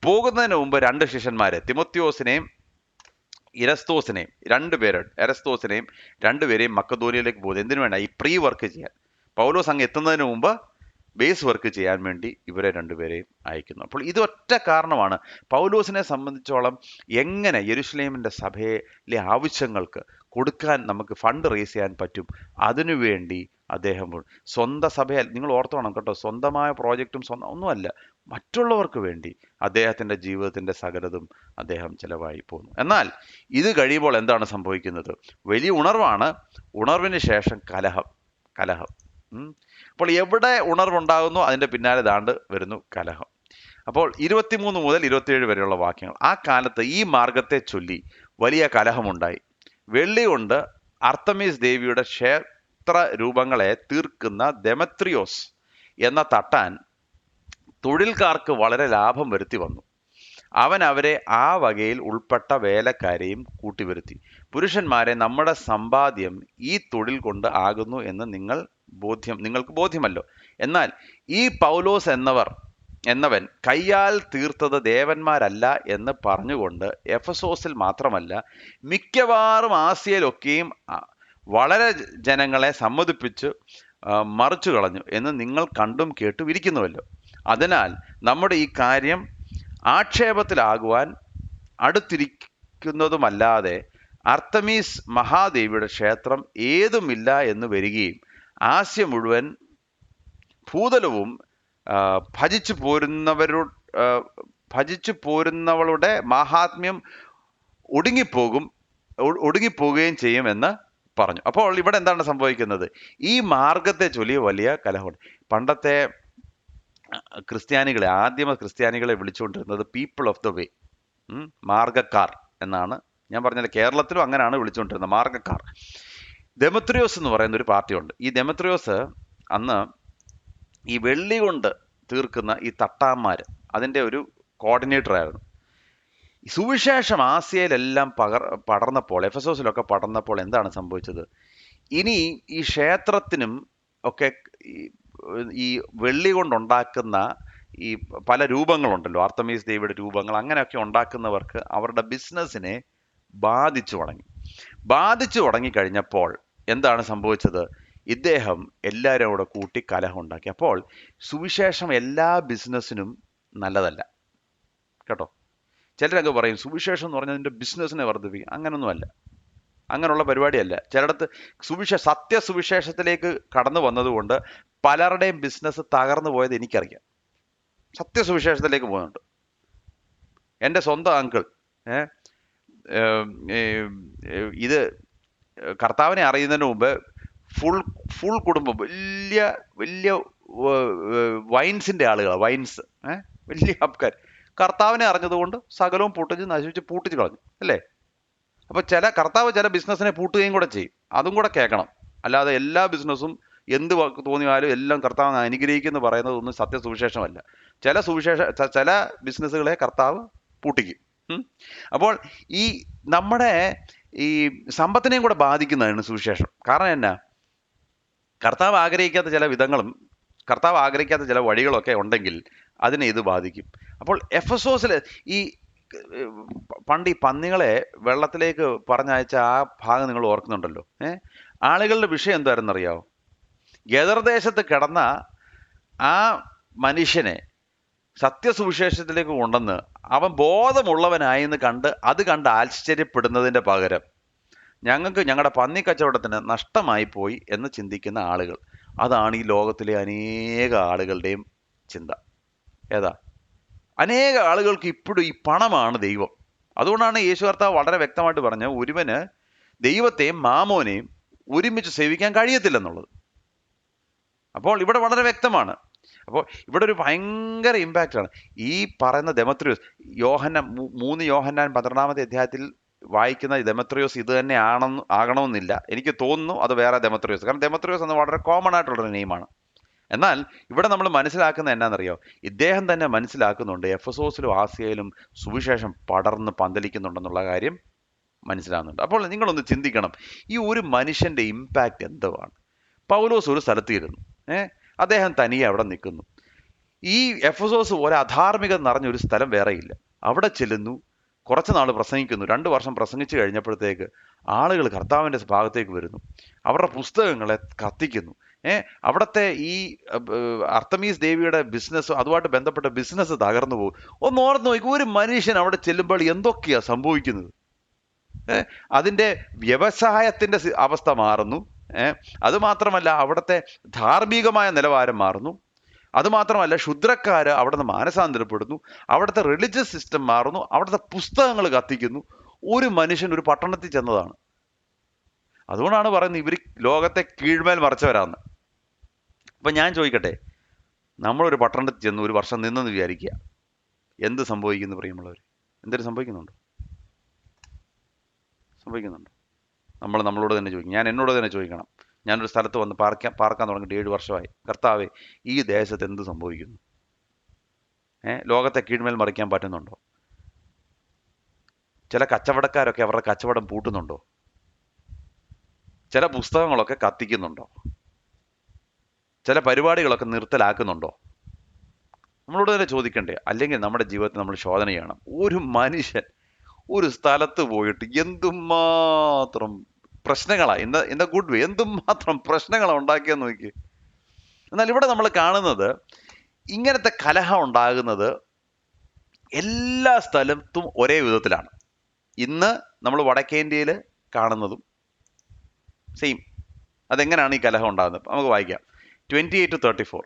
പോകുന്നതിന് മുമ്പ് 2 ശിഷ്യന്മാരെ, തിമോത്തിയോസിനെയും എരസ്തോസിനെയും 2 പേരെയും മക്കദോനിയയിലേക്ക് പോകുന്നത് എന്തിനു വേണ്ട? ഈ പ്രീ വർക്ക് ചെയ്യാൻ. പൗലോസ് അങ്ങ് എത്തുന്നതിന് മുമ്പ് ബേസ് വർക്ക് ചെയ്യാൻ വേണ്ടി ഇവരെ 2 പേരെയും അയക്കുന്നു. അപ്പോൾ ഇതൊറ്റ കാരണമാണ് പൗലോസിനെ സംബന്ധിച്ചോളം എങ്ങനെ യെരുശലേമിന്റെ സഭയിലെ ആവശ്യങ്ങൾക്ക് കൊടുക്കാൻ നമുക്ക് ഫണ്ട് റേസ് ചെയ്യാൻ പറ്റും. അതിനുവേണ്ടി അദ്ദേഹം സ്വന്തം സഭയെ, നിങ്ങൾ ഓർത്തോണം കേട്ടോ, സ്വന്തമായ പ്രോജക്റ്റും ഒന്നുമല്ല, മറ്റുള്ളവർക്ക് വേണ്ടി അദ്ദേഹത്തിന്റെ ജീവിതത്തിന്റെ സകലതും അദ്ദേഹം ചെലവായി പോകുന്നു. എന്നാൽ ഇത് കഴിയുമ്പോൾ എന്താണ് സംഭവിക്കുന്നത്? വലിയ ഉണർവാണ്. ഉണർവിന് ശേഷം കലഹം. അപ്പോൾ എവിടെ ഉണർവുണ്ടാകുന്നു അതിന്റെ പിന്നാലെ ദാണ്ട് വരുന്നു കലഹം. അപ്പോൾ 23 മുതൽ 27 വരെയുള്ള വാക്യങ്ങൾ. ആ കാലത്ത് ഈ മാർഗത്തെ ചൊല്ലി വലിയ കലഹമുണ്ടായി. വെള്ളി കൊണ്ട് അർത്തമീസ് ദേവിയുടെ ക്ഷേത്ര രൂപങ്ങളെ തീർക്കുന്ന ദെമത്രിയോസ് എന്ന തട്ടാൻ തൊഴിൽക്കാർക്ക് വളരെ ലാഭം വരുത്തി വന്നു. അവൻ അവരെ ആ വകയിൽ ഉൾപ്പെട്ട വേലക്കാരെയും കൂട്ടിവരുത്തി. പുരുഷന്മാരെ, നമ്മുടെ സമ്പാദ്യം ഈ തൊഴിൽ കൊണ്ട് ആകുന്നു എന്ന് നിങ്ങൾക്ക് ബോധ്യമല്ലോ. എന്നാൽ ഈ പൗലോസ് എന്നവൻ കയ്യാൽ തീർത്തത് ദേവന്മാരല്ല എന്ന് പറഞ്ഞുകൊണ്ട് എഫെസോസിൽ മാത്രമല്ല മിക്കവാറും ആസിയയിലൊക്കെയും വളരെ ജനങ്ങളെ സമ്മതിപ്പിച്ച് മറിച്ചു കളഞ്ഞു എന്ന് നിങ്ങൾ കണ്ടും കേട്ടും ഇരിക്കുന്നുവല്ലോ. അതിനാൽ നമ്മുടെ ഈ കാര്യം ആക്ഷേപത്തിലാകുവാൻ അടുത്തിരിക്കുന്നതുമല്ലാതെ അർത്തമീസ് മഹാദേവിയുടെ ക്ഷേത്രം ഏതുമില്ല എന്ന് വരികയും ആസ്യ മുഴുവൻ ഭൂതലവും ഭജിച്ചു ഭജിച്ചു പോരുന്നവളുടെ മാഹാത്മ്യം ഒടുങ്ങിപ്പോവുകയും ചെയ്യുമെന്ന് പറഞ്ഞു. അപ്പോൾ ഇവിടെ എന്താണ് സംഭവിക്കുന്നത്? ഈ മാർഗത്തെ ചൊല്ലി വലിയ കലഹമുണ്ട്. പണ്ടത്തെ ആദിമ ക്രിസ്ത്യാനികളെ വിളിച്ചുകൊണ്ടിരുന്നത് പീപ്പിൾ ഓഫ് ദ വേ, മാർഗക്കാർ എന്നാണ്. ഞാൻ പറഞ്ഞത് കേരളത്തിലും അങ്ങനെയാണ് വിളിച്ചുകൊണ്ടിരുന്നത്, മാർഗക്കാർ. ദെമത്രിയോസ് എന്ന് പറയുന്ന ഒരു പാർട്ടിയുണ്ട്. ഈ ദെമത്രിയോസ് അന്ന് ഈ വെള്ളി കൊണ്ട് തീർക്കുന്ന ഈ തട്ടാന്മാര്, അതിൻ്റെ ഒരു കോർഡിനേറ്റർ ആയിരുന്നു. സുവിശേഷം ആസിയയിലെല്ലാം പടർന്നപ്പോൾ, എഫെസോസിലൊക്കെ പടർന്നപ്പോൾ എന്താണ് സംഭവിച്ചത്? ഇനി ഈ ക്ഷേത്രത്തിനും ഒക്കെ ഈ വെള്ളി കൊണ്ടുണ്ടാക്കുന്ന ഈ പല രൂപങ്ങളുണ്ടല്ലോ, ആർത്തമീസ് ദേവിയുടെ രൂപങ്ങൾ, അങ്ങനെയൊക്കെ ഉണ്ടാക്കുന്നവർക്ക് അവരുടെ ബിസിനസ്സിനെ ബാധിച്ചു തുടങ്ങിക്കഴിഞ്ഞപ്പോൾ എന്താണ് സംഭവിച്ചത്? ഇദ്ദേഹം എല്ലാവരും കൂടെ കൂട്ടി കലഹം ഉണ്ടാക്കി. അപ്പോൾ സുവിശേഷം എല്ലാ ബിസിനസ്സിനും നല്ലതല്ല കേട്ടോ. ചിലരൊക്കെ പറയും സുവിശേഷം എന്ന് പറഞ്ഞാൽ നിന്റെ ബിസിനസ്സിനെ വർദ്ധിപ്പിക്കും. അങ്ങനൊന്നുമല്ല, അങ്ങനെയുള്ള പരിപാടിയല്ല. ചിലയിടത്ത് സത്യസുവിശേഷത്തിലേക്ക് കടന്നു വന്നതുകൊണ്ട് പലരുടെയും ബിസിനസ് തകർന്നു പോയത് എനിക്കറിയാം. സത്യസുവിശേഷത്തിലേക്ക് പോകുന്നുണ്ട്. എൻ്റെ സ്വന്തം അങ്കിൾ ഇത് കർത്താവിനെ അറിയുന്നതിന് മുമ്പ് ഫുൾ കുടുംബം വലിയ വലിയ വൈൻസിൻ്റെ ആളുകളാണ്, വൈൻസ്, വലിയ ആൾക്കാർ. കർത്താവിനെ അറിഞ്ഞതുകൊണ്ട് സകലവും പൂട്ടിച്ച് കളഞ്ഞു അല്ലേ? അപ്പോൾ കർത്താവ് ചില ബിസിനസ്സിനെ പൂട്ടുകയും കൂടെ ചെയ്യും. അതും കൂടെ കേൾക്കണം. അല്ലാതെ എല്ലാ ബിസിനസ്സും എന്ത് തോന്നിയാലും എല്ലാം കർത്താവ് അനുഗ്രഹിക്കുമെന്ന് പറയുന്നതൊന്നും സത്യസുവിശേഷമല്ല. ചില ബിസിനസ്സുകളെ കർത്താവ് പൂട്ടിക്കും. അപ്പോൾ ഈ നമ്മുടെ ഈ സമ്പത്തിനെയും കൂടെ ബാധിക്കുന്നതാണ് സുവിശേഷം. കാരണം എന്നാ? കർത്താവ് ആഗ്രഹിക്കാത്ത ചില വിധങ്ങളും കർത്താവ് ആഗ്രഹിക്കാത്ത ചില വഴികളൊക്കെ ഉണ്ടെങ്കിൽ അതിനെ ഇത് ബാധിക്കും. അപ്പോൾ എഫെസോസിൽ ഈ പണ്ട് ഈ പന്നികളെ വെള്ളത്തിലേക്ക് പറഞ്ഞയച്ച ആ ഭാഗം നിങ്ങൾ ഓർക്കുന്നുണ്ടല്ലോ. ആളുകളുടെ വിഷയം എന്തായിരുന്നറിയാവോ? ഗദർദേശത്ത് കിടന്ന ആ മനുഷ്യനെ സത്യസുവിശേഷത്തിലേക്ക് കൊണ്ടുവന്ന് അവൻ ബോധമുള്ളവനായി എന്ന് കണ്ട് ആശ്ചര്യപ്പെടുന്നതിൻ്റെ പകരം ഞങ്ങൾക്ക് ഞങ്ങളുടെ പന്നി കച്ചവടത്തിന് നഷ്ടമായി പോയി എന്ന് ചിന്തിക്കുന്ന ആളുകൾ, അതാണ് ഈ ലോകത്തിലെ അനേക ആളുകളുടെയും ചിന്ത. ഏതാ? അനേക ആളുകൾക്ക് ഇപ്പോഴും ഈ പണമാണ് ദൈവം. അതുകൊണ്ടാണ് യേശു കർത്താവ് വളരെ വ്യക്തമായിട്ട് പറഞ്ഞ ഒരുവന് ദൈവത്തെയും മാമോനെയും ഒരുമിച്ച് സേവിക്കാൻ കഴിയത്തില്ലെന്നുള്ളത്. അപ്പോൾ ഇവിടെ വളരെ വ്യക്തമാണ്. അപ്പോൾ ഇവിടെ ഒരു ഭയങ്കര ഇമ്പാക്റ്റാണ് ഈ പറയുന്ന ദെമത്രിയോസ്. 3 യോഹന്നാൻ 12-ാമത്തെ അധ്യായത്തിൽ വായിക്കുന്ന ദെമത്രിയോസ് ഇത് തന്നെ ആകണമെന്നില്ല. എനിക്ക് തോന്നുന്നു അത് വേറെ ദെമത്രിയോസ്. കാരണം ദെമത്രിയോസ് എന്ന് വളരെ കോമൺ ആയിട്ടുള്ളൊരു നെയിമാണ്. എന്നാൽ ഇവിടെ നമ്മൾ മനസ്സിലാക്കുന്നത് എന്നാണെന്നറിയോ? ഇദ്ദേഹം തന്നെ മനസ്സിലാക്കുന്നുണ്ട് എഫെസോസിലും ആസിയയിലും സുവിശേഷം പടർന്ന് പന്തലിക്കുന്നുണ്ടെന്നുള്ള കാര്യം മനസ്സിലാകുന്നുണ്ട്. അപ്പോൾ നിങ്ങളൊന്ന് ചിന്തിക്കണം, ഈ ഒരു മനുഷ്യൻ്റെ ഇമ്പാക്റ്റ് എന്തുവാണ്? പൗലോസ് ഒരു സ്ഥലത്തിരുന്നു, അദ്ദേഹം തനിയെ അവിടെ നിൽക്കുന്നു. ഈ എഫെസോസ് പോലെ അധാർമികത നിറഞ്ഞൊരു സ്ഥലം വേറെയില്ല. അവിടെ ചെല്ലുന്നു, കുറച്ച് നാൾ പ്രസംഗിക്കുന്നു. 2 വർഷം പ്രസംഗിച്ചു കഴിഞ്ഞപ്പോഴത്തേക്ക് ആളുകൾ കർത്താവിൻ്റെ ഭാഗത്തേക്ക് വരുന്നു. അവരുടെ പുസ്തകങ്ങളെ കത്തിക്കുന്നു. അവിടുത്തെ ഈ അർത്തമീസ് ദേവിയുടെ ബിസിനസ്, അതുമായിട്ട് ബന്ധപ്പെട്ട ബിസിനസ് തകർന്നു പോകും. ഒന്ന് ഓർത്ത് നോക്കി, ഒരു മനുഷ്യൻ അവിടെ ചെല്ലുമ്പോൾ എന്തൊക്കെയാ സംഭവിക്കുന്നത്? അതിൻ്റെ വ്യവസായത്തിൻ്റെ അവസ്ഥ മാറുന്നു. അതുമാത്രമല്ല അവിടുത്തെ ധാർമ്മികമായ നിലവാരം മാറുന്നു. അതുമാത്രമല്ല ക്ഷുദ്രക്കാര് അവിടെ നിന്ന് മാനസാന്തരപ്പെടുന്നു. അവിടുത്തെ റിലീജിയസ് സിസ്റ്റം മാറുന്നു. അവിടുത്തെ പുസ്തകങ്ങൾ കത്തിക്കുന്നു. ഒരു മനുഷ്യൻ ഒരു പട്ടണത്തിൽ ചെന്നതാണ്. അതുകൊണ്ടാണ് പറയുന്നത് ഇവർ ലോകത്തെ കീഴ്മേൽ മറിച്ചവരാന്ന്. അപ്പം ഞാൻ ചോദിക്കട്ടെ, നമ്മളൊരു പട്ടണത്തിൽ ചെന്ന് 1 വർഷം നിന്നെന്ന് വിചാരിക്കുക, എന്ത് സംഭവിക്കുന്നു പ്രിയമുള്ളവർ? എന്തെങ്കിലും സംഭവിക്കുന്നുണ്ടോ? നമ്മളോട് തന്നെ ചോദിക്കും. ഞാൻ എന്നോട് തന്നെ ചോദിക്കണം. ഞാനൊരു സ്ഥലത്ത് വന്ന് പാർക്കാൻ തുടങ്ങിയിട്ട് 7 വർഷമായി. കർത്താവേ, ഈ ദേശത്ത് എന്ത് സംഭവിക്കുന്നു? ലോകത്തെ കീഴ്മേൽ മറിക്കാൻ പറ്റുന്നുണ്ടോ? ചില കച്ചവടക്കാരൊക്കെ അവരുടെ കച്ചവടം പൂട്ടുന്നുണ്ടോ? ചില പുസ്തകങ്ങളൊക്കെ കത്തിക്കുന്നുണ്ടോ? ചില പരിപാടികളൊക്കെ നിർത്തലാക്കുന്നുണ്ടോ? നമ്മളോട് തന്നെ ചോദിക്കണ്ടേ? അല്ലെങ്കിൽ നമ്മുടെ ജീവിതത്തിൽ നമ്മൾ ശോധന ചെയ്യണം. ഒരു മനുഷ്യൻ ഒരു സ്ഥലത്ത് പോയിട്ട് എന്തുമാത്രം പ്രശ്നങ്ങളാണ്, ഇൻ ദ ഗുഡ് വേ, എന്തുമാത്രം പ്രശ്നങ്ങളാണ് ഉണ്ടാക്കിയെന്ന് നോക്കി. എന്നാൽ ഇവിടെ നമ്മൾ കാണുന്നത് ഇങ്ങനത്തെ കലഹം ഉണ്ടാകുന്നത് എല്ലാ സ്ഥലത്തും ഒരേ വിധത്തിലാണ്. ഇന്ന് നമ്മൾ വടക്കേന്ത്യയിൽ കാണുന്നതും സെയിം. അതെങ്ങനെയാണ് ഈ കലഹം ഉണ്ടാകുന്നത്? നമുക്ക് വായിക്കാം 28-34.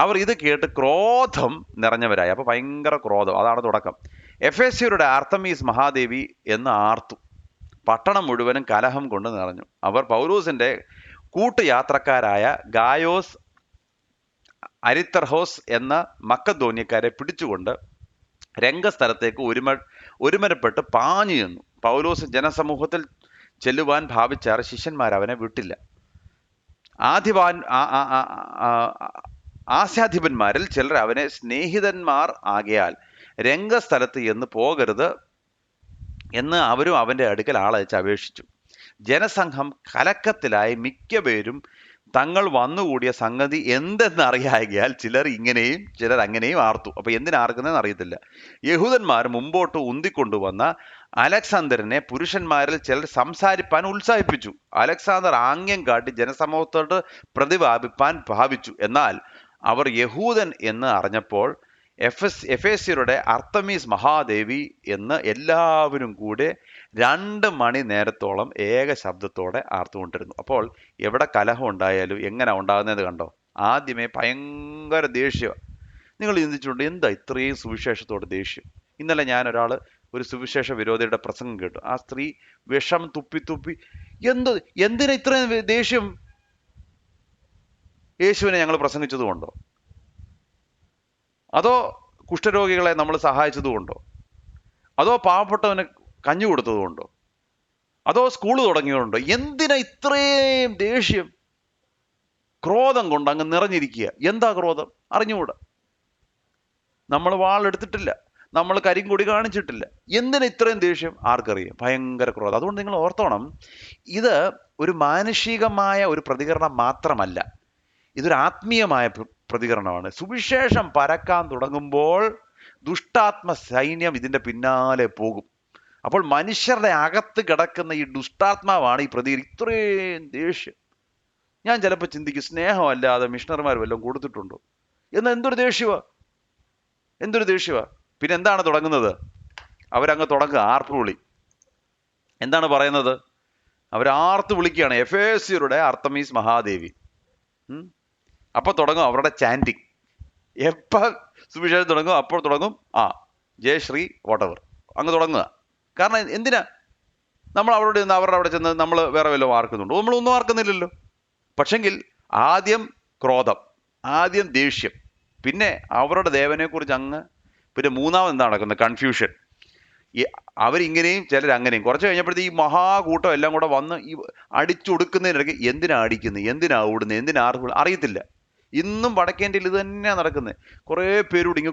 അവർ ഇത് കേട്ട് ക്രോധം നിറഞ്ഞവരായി. അപ്പൊ ഭയങ്കര ക്രോധം, അതാണ് തുടക്കം. എഫേസ്യരുടെ അർത്തമീസ് മഹാദേവി എന്ന് ആർത്തു. പട്ടണം മുഴുവനും കലഹം കൊണ്ട് നിറഞ്ഞു. അവർ പൗലൂസിന്റെ കൂട്ടുയാത്രക്കാരായ ഗായോസ്, അരിത്തർഹോസ് എന്ന മക്കദോന്യക്കാരെ പിടിച്ചുകൊണ്ട് രംഗസ്ഥലത്തേക്ക് ഒരുമരപ്പെട്ട് പാഞ്ഞു ചെന്നു. പൗലോസ് ജനസമൂഹത്തിൽ ചെല്ലുവാൻ ഭാവിച്ചാർ ശിഷ്യന്മാർ അവനെ വിട്ടില്ല. ആസ്യാധിപന്മാരിൽ ചിലർ അവനെ സ്നേഹിതന്മാർ ആകയാൽ രംഗസ്ഥലത്ത് എന്ന് പോകരുത് എന്ന് അവരും അവന്റെ അടുക്കൽ ആളയച്ച് അപേക്ഷിച്ചു. ജനസംഘം കലക്കത്തിലായി മിക്കപേരും തങ്ങൾ വന്നുകൂടിയ സംഗതി എന്തെന്നറിയാകിയാൽ ചിലർ ഇങ്ങനെയും ചിലർ അങ്ങനെയും ആർത്തു. അപ്പൊ എന്തിനാർക്കുന്നതെന്ന് അറിയത്തില്ല. യഹൂദന്മാർ മുമ്പോട്ട് ഉന്തിക്കൊണ്ടുവന്ന അലക്സാണ്ടറിനെ പുരുഷന്മാരിൽ ചിലർ സംസാരിപ്പാൻ ഉത്സാഹിപ്പിച്ചു. അലക്സാണ്ടർ ആംഗ്യം കാട്ടി ജനസമൂഹത്തോട് പ്രതിപാദിപ്പാൻ ഭാവിച്ചു. എന്നാൽ അവർ യഹൂദൻ എന്ന് അറിഞ്ഞപ്പോൾ എഫേസ്യരുടെ അർത്തമീസ് മഹാദേവി എന്ന് എല്ലാവരും കൂടെ 2 മണി നേരത്തോളം ഏക ശബ്ദത്തോടെ ആർത്തുകൊണ്ടിരുന്നു. അപ്പോൾ എവിടെ കലഹം ഉണ്ടായാലും എങ്ങനെ ഉണ്ടാകുന്നത് കണ്ടോ? ആദ്യമേ ഭയങ്കര ദേഷ്യം. നിങ്ങൾ ചിന്തിച്ചിട്ടുണ്ട്, എന്താ ഇത്രയും സുവിശേഷത്തോടെ ദേഷ്യം? ഇന്നലെ ഞാൻ ഒരു സുവിശേഷ വിരോധിയുടെ പ്രസംഗം കേട്ടു. ആ സ്ത്രീ വിഷം തുപ്പി എന്തിനാ ഇത്രയും ദേഷ്യം? യേശുവിനെ ഞങ്ങൾ പ്രസംഗിച്ചതുകൊണ്ടോ? അതോ കുഷ്ഠരോഗികളെ നമ്മൾ സഹായിച്ചതുകൊണ്ടോ? അതോ പാവപ്പെട്ടവന് കഞ്ഞി കൊടുത്തതുകൊണ്ടോ? അതോ സ്കൂൾ തുടങ്ങിയതുകൊണ്ടോ? എന്തിനാ ഇത്രയും ദേഷ്യം? ക്രോധം കൊണ്ട് അങ്ങ് നിറഞ്ഞിരിക്കുക. എന്താ ക്രോധം? അറിഞ്ഞുകൂടാ. നമ്മൾ വാളെടുത്തിട്ടില്ല, നമ്മൾ കരിങ്കൊടി കാണിച്ചിട്ടില്ല. എന്തിനാ ഇത്രയും ദേഷ്യം? ആർക്കറിയാം? ഭയങ്കര ക്രോധം. അതുകൊണ്ട് നിങ്ങൾ ഓർത്തോണം, ഇത് ഒരു മാനുഷികമായ ഒരു പ്രതികരണം മാത്രമല്ല, ഇതൊരു ആത്മീയമായ പ്രതികരണമാണ്. സുവിശേഷം പരക്കാൻ തുടങ്ങുമ്പോൾ ദുഷ്ടാത്മ സൈന്യം ഇതിന്റെ പിന്നാലെ പോകും. അപ്പോൾ മനുഷ്യരുടെ അകത്ത് കിടക്കുന്ന ഈ ദുഷ്ടാത്മാവാണ് ഈ ഇത്രയും ദേഷ്യം. ഞാൻ ചിലപ്പോൾ ചിന്തിക്കും, സ്നേഹമല്ലാതെ മിഷണറിമാർ വല്ലതും കൊടുത്തിട്ടുണ്ടോ എന്ന്. എന്തൊരു ദേഷ്യവാ. പിന്നെ എന്താണ് തുടങ്ങുന്നത്? അവരങ്ങ് തുടങ്ങുക ആർപ്പ് വിളി. എന്താണ് പറയുന്നത്? അവർ ആർത്ത് വിളിക്കുകയാണ്, എഫേസ്യരുടെ അർത്തമീസ് മഹാദേവി. അപ്പൊ തുടങ്ങും അവരുടെ ചാൻറ്റിങ്. എപ്പ സുവിശേഷം തുടങ്ങും അപ്പോൾ തുടങ്ങും ജയശ്രീ വോട്ടവർ അങ്ങ് തുടങ്ങുക. കാരണം എന്തിനാ? നമ്മൾ അവരുടെ അവിടെ ചെന്ന് നമ്മൾ വേറെ വല്ലതും ആർക്കുന്നുണ്ടോ? നമ്മളൊന്നും ആർക്കുന്നില്ലല്ലോ. പക്ഷെങ്കിൽ ആദ്യം ക്രോധം, ആദ്യം ദേഷ്യം, പിന്നെ അവരുടെ ദേവനെ കുറിച്ച് പിന്നെ മൂന്നാമത് എന്താ നടക്കുന്നത്? കൺഫ്യൂഷൻ. അവരിങ്ങനെയും ചിലർ അങ്ങനെയും. കുറച്ച് കഴിഞ്ഞപ്പോഴത്തേക്ക് ഈ മഹാകൂട്ടം എല്ലാം കൂടെ വന്ന് ഈ അടിച്ചൊടുക്കുന്നതിനിടയ്ക്ക് എന്തിനാ അടിക്കുന്നത്, എന്തിനാ ഓടുന്നത്, എന്തിനാ ആർക്കും അറിയത്തില്ല. ഇന്നും വടക്കേന്ത്യയിൽ ഇത് തന്നെയാണ് നടക്കുന്നത്. കുറേ പേരോട് ഇങ്ങ്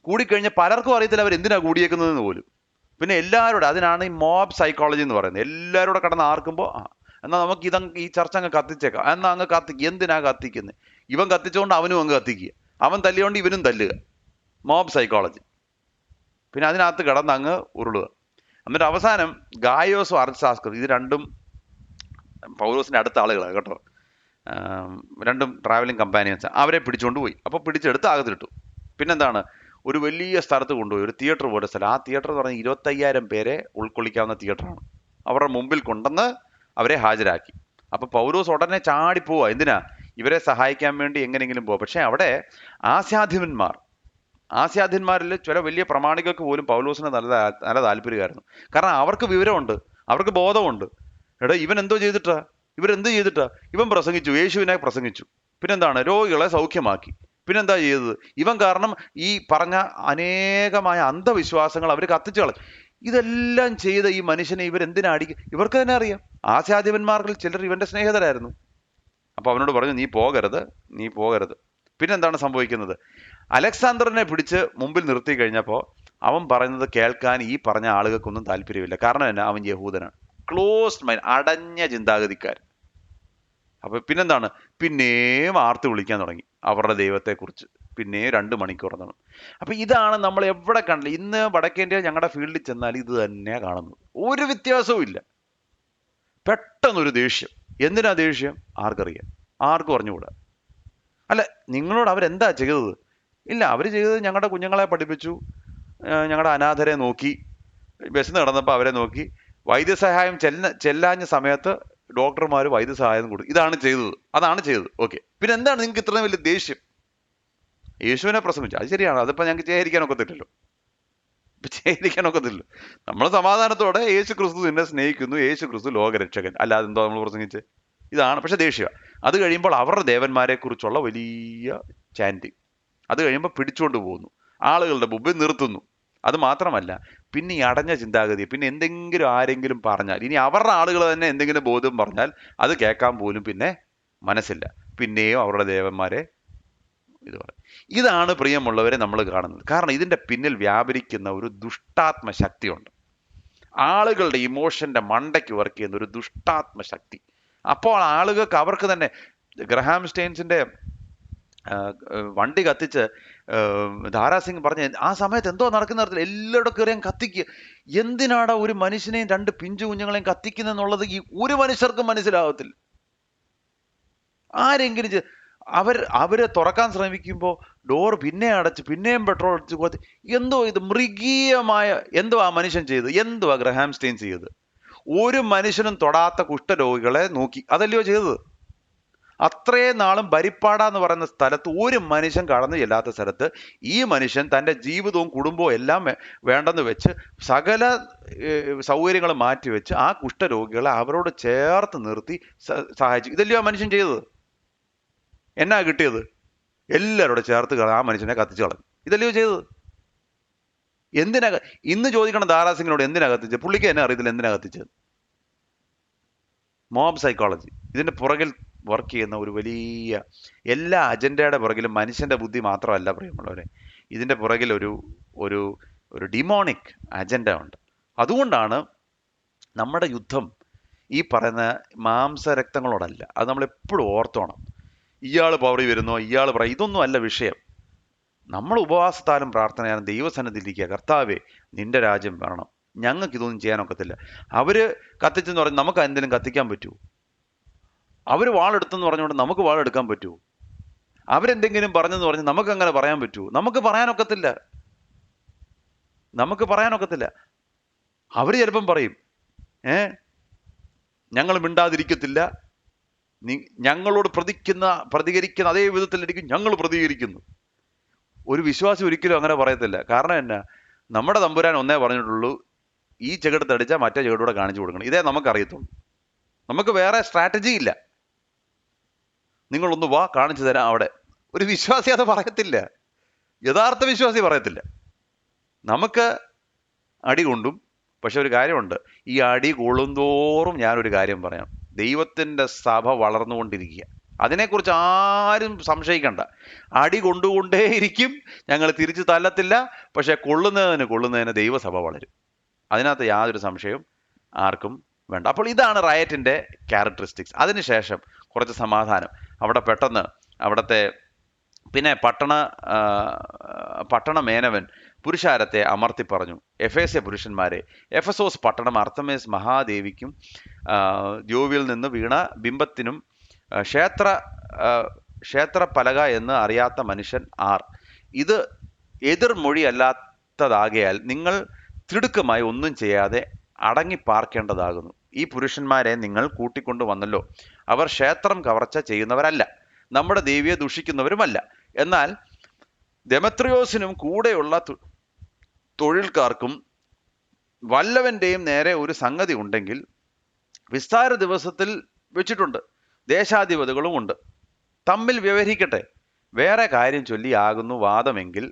കൂടിക്കഴിഞ്ഞാൽ പലർക്കും അറിയത്തില്ല അവർ എന്തിനാ കൂടിയേക്കുന്നതെന്ന് പോലും. പിന്നെ എല്ലാവരോടും, അതിനാണ് ഈ മോബ് സൈക്കോളജി എന്ന് പറയുന്നത്. എല്ലാവരോടും കടന്ന് ആർക്കുമ്പോൾ എന്നാൽ നമുക്ക് ഈ ചർച്ച അങ്ങ് കത്തിച്ചേക്കാം, എന്നാൽ അങ്ങ് എന്തിനാ കത്തിക്കുന്നത്? ഇവൻ കത്തിച്ചുകൊണ്ട് അവനും അങ്ങ് കത്തിക്കുക, അവൻ തല്ലിയോണ്ട് ഇവനും തല്ലുക. Mob psychology. പിന്നെ അതിനകത്ത് കിടന്ന് അങ്ങ് ഉരുളുക. എന്നിട്ട് അവസാനം ഗായോസും അർസാസ്കറും, ഇത് രണ്ടും പൗലോസിന്റെ അടുത്ത ആളുകളാണ് കേട്ടോ. രണ്ടും ട്രാവലിംഗ് കമ്പാനിയൻസ്. അവരെ പിടിച്ചുകൊണ്ട് പോയി. അപ്പോൾ പിടിച്ചെടുത്ത് അകത്തിട്ടു. പിന്നെന്താണ്? ഒരു വലിയ സ്ഥലത്ത് കൊണ്ടുപോയി, ഒരു തിയേറ്റർ പോലെ സ്ഥലം. ആ തിയേറ്റർ എന്ന് പറഞ്ഞാൽ 25,000 പേരെ ഉൾക്കൊള്ളിക്കാവുന്ന തിയേറ്ററാണ്. അവരുടെ മുമ്പിൽ കൊണ്ടുവന്ന് അവരെ ഹാജരാക്കി. അപ്പൊ പൗലോസ് ഉടനെ ചാടിപ്പോവാ. എന്തിനാ? ഇവരെ സഹായിക്കാൻ വേണ്ടി എങ്ങനെയെങ്കിലും പോവാ. പക്ഷെ അവിടെ ആസ്യാധിന്മാരിൽ ചില വലിയ പ്രമാണികൾക്ക് പോലും പൗലോസിന് നല്ല താല്പര്യമായിരുന്നു. കാരണം അവർക്ക് വിവരമുണ്ട്, അവർക്ക് ബോധമുണ്ട്. ഇവൻ എന്തോ ചെയ്തിട്ടാ, ഇവരെന്ത് ചെയ്തിട്ടാ? ഇവൻ പ്രസംഗിച്ചു, യേശുവിനെ പ്രസംഗിച്ചു. പിന്നെന്താണ്? രോഗികളെ സൗഖ്യമാക്കി. പിന്നെന്താ ചെയ്തത്? ഇവൻ കാരണം ഈ പറഞ്ഞ അനേകമായ അന്ധവിശ്വാസങ്ങൾ അവർ കത്തിച്ചു കളഞ്ഞു. ഇതെല്ലാം ചെയ്ത ഈ മനുഷ്യനെ ഇവരെന്തിനാ അടിക്കും? ഇവർക്ക് തന്നെ അറിയാം. ആസ്യാധിപന്മാർക്കിൽ ചിലർ ഇവന്റെ സ്നേഹിതരായിരുന്നു. അപ്പൊ അവനോട് പറഞ്ഞു, നീ പോകരുത്. പിന്നെന്താണ് സംഭവിക്കുന്നത്? അലക്സാണ്ടറിനെ പിടിച്ച് മുമ്പിൽ നിർത്തി കഴിഞ്ഞപ്പോൾ അവൻ പറയുന്നത് കേൾക്കാൻ ഈ പറഞ്ഞ ആളുകൾക്കൊന്നും താല്പര്യമില്ല. കാരണം എന്നാ? അവൻ യഹൂദനാണ്. ക്ലോസ്ഡ് മൈൻഡ്, അടഞ്ഞ ചിന്താഗതിക്കാർ. അപ്പൊ പിന്നെന്താണ്? പിന്നെയും ആർത്ത് വിളിക്കാൻ തുടങ്ങി അവരുടെ ദൈവത്തെക്കുറിച്ച്. പിന്നെ 2 മണിക്കൂർ നടന്നു. അപ്പൊ ഇതാണ് നമ്മൾ എവിടെ കണ്ടില്ല. ഇന്ന് വടക്കേന്ത്യ ഞങ്ങളുടെ ഫീൽഡിൽ ചെന്നാൽ ഇത് തന്നെ കാണുന്നത്. ഒരു വ്യത്യാസവും ഇല്ല. പെട്ടെന്നൊരു ദേഷ്യം. എന്തിനാ ദേഷ്യം? ആർക്കറിയാം? ആർക്കും അറിഞ്ഞുകൂടാ. അല്ല, നിങ്ങളോട് അവരെന്താ ചെയ്തത്? ഇല്ല, അവർ ചെയ്തത് ഞങ്ങളുടെ കുഞ്ഞുങ്ങളെ പഠിപ്പിച്ചു, ഞങ്ങളുടെ അനാഥരെ നോക്കി, ബസ്സിന് നടന്നപ്പോൾ അവരെ നോക്കി, വൈദ്യസഹായം ചെല്ലാഞ്ഞ സമയത്ത് ഡോക്ടർമാർ വൈദ്യസഹായം കൊടുക്കും. അതാണ് ചെയ്തത്. ഓക്കെ, പിന്നെ എന്താണ് നിങ്ങൾക്ക് ഇത്രയും വലിയ ദേഷ്യം? യേശുവിനെ പ്രസംഗിച്ചു, അത് ശരിയാണ്. അതിപ്പോൾ ഞങ്ങൾക്ക് ചേരിക്കാനൊക്കത്തില്ലല്ലോ, ഇപ്പം ചേരിക്കാനൊക്കത്തില്ലല്ലോ. നമ്മൾ സമാധാനത്തോടെ യേശു ക്രിസ്തു നിന്നെ സ്നേഹിക്കുന്നു, യേശു ക്രിസ്തു ലോകരക്ഷകൻ, അല്ലാതെ എന്തോ നമ്മൾ പ്രസംഗിച്ച് ഇതാണ്. പക്ഷെ ദേഷ്യം. അത് കഴിയുമ്പോൾ അവരുടെ ദേവന്മാരെ കുറിച്ചുള്ള വലിയ ചാൻറ്റ്, അത് കഴിയുമ്പോൾ പിടിച്ചുകൊണ്ട് പോകുന്നു, ആളുകളുടെ മുമ്പിൽ നിർത്തുന്നു. അത് മാത്രമല്ല, പിന്നെ ഈ അടഞ്ഞ ചിന്താഗതി, പിന്നെ എന്തെങ്കിലും ആരെങ്കിലും പറഞ്ഞാൽ, ഇനി അവരുടെ ആളുകൾ തന്നെ എന്തെങ്കിലും ബോധ്യം പറഞ്ഞാൽ അത് കേൾക്കാൻ പോലും പിന്നെ മനസ്സില്ല, പിന്നെയും അവരുടെ ദേവന്മാരെ ഇത് പറയും. ഇതാണ് പ്രിയമുള്ളവരെ നമ്മൾ കാണുന്നത്. കാരണം ഇതിന്റെ പിന്നിൽ വ്യാപരിക്കുന്ന ഒരു ദുഷ്ടാത്മ ശക്തിയുണ്ട്. ആളുകളുടെ ഇമോഷന്റെ മണ്ടയ്ക്ക് വർക്ക് ചെയ്യുന്ന ഒരു ദുഷ്ടാത്മ ശക്തി. അപ്പോൾ ആളുകൾക്ക് അവർക്ക് തന്നെ, ഗ്രഹാം സ്റ്റെയിൻസിന്റെ വണ്ടി കത്തിച്ച് ദാരാസിംഗ് പറഞ്ഞ ആ സമയത്ത് എന്തോ നടക്കുന്ന തരത്തിൽ എല്ലാവരുടെ കയറിയാൻ കത്തിക്കുക. എന്തിനാടാ ഒരു മനുഷ്യനെയും 2 പിഞ്ചു കുഞ്ഞുങ്ങളെയും കത്തിക്കുന്നെന്നുള്ളത് ഈ ഒരു മനുഷ്യർക്കും മനസ്സിലാകത്തില്ല. ആരെങ്കിലും അവര് തുറക്കാൻ ശ്രമിക്കുമ്പോൾ ഡോർ പിന്നെ അടച്ച് പിന്നെയും പെട്രോൾ അടിച്ച് കൊത്തി. എന്തോ ഇത് മൃഗീയമായ എന്തോ ആ മനുഷ്യൻ ചെയ്ത്, എന്തോ ഗ്രഹാം സ്റ്റെയിൻസ് ചെയ്ത്. ഒരു മനുഷ്യനും തൊടാത്ത കുഷ്ഠരോഗികളെ നോക്കി, അതല്ലയോ ചെയ്തത്. അത്രയും നാളും ബരിപ്പാട എന്ന് പറയുന്ന സ്ഥലത്ത് ഒരു മനുഷ്യൻ കടന്നു ചെല്ലാത്ത സ്ഥലത്ത് ഈ മനുഷ്യൻ തൻ്റെ ജീവിതവും കുടുംബവും എല്ലാം വേണ്ടെന്ന് വെച്ച് സകല സൗകര്യങ്ങളും മാറ്റിവെച്ച് ആ കുഷ്ഠരോഗികളെ അവരോട് ചേർത്ത് നിർത്തി സഹായിച്ചു. ഇതല്ലയോ ആ മനുഷ്യൻ ചെയ്തത്. എന്നാ കിട്ടിയത്? എല്ലാവരോടും ചേർത്ത് ആ മനുഷ്യനെ കത്തിച്ചു കളഞ്ഞു. ഇതല്ലയോ ചെയ്തത്. എന്തിനാ ഇന്ന് ചോദിക്കണം ദാരാസിംഗിനോട്, എന്തിനാ കത്തിച്ചത്? പുള്ളിക്ക് എന്നെ അറിയത്തില്ല എന്തിനാ കത്തിച്ചത്. മോബ് സൈക്കോളജി ഇതിന്റെ പുറകിൽ വർക്ക് ചെയ്യുന്ന ഒരു വലിയ, എല്ലാ അജണ്ടയുടെ പുറകിലും മനുഷ്യന്റെ ബുദ്ധി മാത്രമല്ല പ്രിയമുള്ളവരെ, ഇതിന്റെ പുറകിൽ ഒരു ഒരു ഒരു ഡിമോണിക് അജണ്ട ഉണ്ട്. അതുകൊണ്ടാണ് നമ്മുടെ യുദ്ധം ഈ പറയുന്ന മാംസരക്തങ്ങളോടല്ല. അത് നമ്മൾ എപ്പോഴും ഓർത്തോണം. ഇയാൾ പവറി വരുന്നോ, ഇയാൾ പറയും, ഇതൊന്നും അല്ല വിഷയം. നമ്മൾ ഉപവാസത്താലും പ്രാർത്ഥനയാലും ദൈവസന്നിധിയിലിരിക്കുക. കർത്താവേ, നിന്റെ രാജ്യം വരണം, ഞങ്ങൾക്ക് ഇതൊന്നും ചെയ്യാനൊക്കത്തില്ല. അവര് കത്തിച്ചെന്ന് പറഞ്ഞ് നമുക്ക് എന്തെങ്കിലും കത്തിക്കാൻ പറ്റുമോ? അവര് വാളെടുത്തെന്ന് പറഞ്ഞുകൊണ്ട് നമുക്ക് വാളെടുക്കാൻ പറ്റുമോ? അവരെന്തെങ്കിലും പറഞ്ഞെന്ന് പറഞ്ഞ് നമുക്ക് അങ്ങനെ പറയാൻ പറ്റുമോ? നമുക്ക് പറയാനൊക്കത്തില്ല. അവര് ചിലപ്പം പറയും, ഞങ്ങൾ മിണ്ടാതിരിക്കത്തില്ല, ഞങ്ങളോട് പ്രതികരിക്കുന്ന അതേ വിധത്തിലായിരിക്കും ഞങ്ങൾ പ്രതികരിക്കുന്നു. ഒരു വിശ്വാസി ഒരിക്കലും അങ്ങനെ പറയത്തില്ല. കാരണം എന്നാ, നമ്മുടെ തമ്പുരാൻ ഒന്നേ പറഞ്ഞിട്ടുള്ളൂ, ഈ ചെകിടത്തടിച്ചാൽ മറ്റേ ചെകിടൂടെ കാണിച്ചു കൊടുക്കണം. ഇതേ നമുക്കറിയത്തുള്ളൂ. നമുക്ക് വേറെ സ്ട്രാറ്റജി ഇല്ല. നിങ്ങളൊന്ന് വാ, കാണിച്ചു തരാം അവിടെ. ഒരു വിശ്വാസി അത് പറയത്തില്ല. യഥാർത്ഥ വിശ്വാസി പറയത്തില്ല. നമുക്ക് അടി കൊണ്ടും. പക്ഷെ ഒരു കാര്യമുണ്ട്, ഈ അടി കൊള്ളുന്തോറും ഞാനൊരു കാര്യം പറയാം, ദൈവത്തിൻ്റെ സഭ വളർന്നുകൊണ്ടിരിക്കുക. അതിനെക്കുറിച്ച് ആരും സംശയിക്കണ്ട. അടി കൊണ്ടുകൊണ്ടേയിരിക്കും, ഞങ്ങൾ തിരിച്ചു തല്ലത്തില്ല. പക്ഷെ കൊള്ളുന്നതിന് ദൈവസഭ വളരും. അതിനകത്ത് യാതൊരു സംശയവും ആർക്കും വേണ്ട. അപ്പോൾ ഇതാണ് റയറ്റിൻ്റെ ക്യാരക്ടറിസ്റ്റിക്സ്. അതിനുശേഷം കുറച്ച് സമാധാനം. അവിടെ പെട്ടെന്ന് അവിടുത്തെ പിന്നെ പട്ടണ മേനവൻ പുരുഷാരത്തെ അമർത്തി പറഞ്ഞു, എഫേസ്യ പുരുഷന്മാരെ, എഫസോസ് പട്ടണം അർത്തമേസ് മഹാദേവിക്കും ദ്യോവിൽ നിന്ന് വീണ ബിംബത്തിനും ക്ഷേത്ര പലക എന്ന് അറിയാത്ത മനുഷ്യൻ ആർ? ഇത് എതിർമൊഴി അല്ലാത്തതാകയാൽ നിങ്ങൾ തിടുക്കമായി ഒന്നും ചെയ്യാതെ അടങ്ങി പാർക്കേണ്ടതാകുന്നു. ഈ പുരുഷന്മാരെ നിങ്ങൾ കൂട്ടിക്കൊണ്ടു വന്നല്ലോ. അവർ ക്ഷേത്രം കവർച്ച ചെയ്യുന്നവരല്ല, നമ്മുടെ ദേവിയെ ദുഷിക്കുന്നവരുമല്ല. എന്നാൽ ദെമത്രിയോസിനും കൂടെയുള്ള തൊഴിൽക്കാർക്കും വല്ലവന്റെയും നേരെ ഒരു സംഗതി ഉണ്ടെങ്കിൽ വിസ്താര ദിവസത്തിൽ വെച്ചിട്ടുണ്ട്. ദേശാധിപതികളും ഉണ്ട്, തമ്മിൽ വ്യവഹരിക്കട്ടെ. വേറെ കാര്യം ചൊല്ലിയാകുന്നു വാദമെങ്കിൽ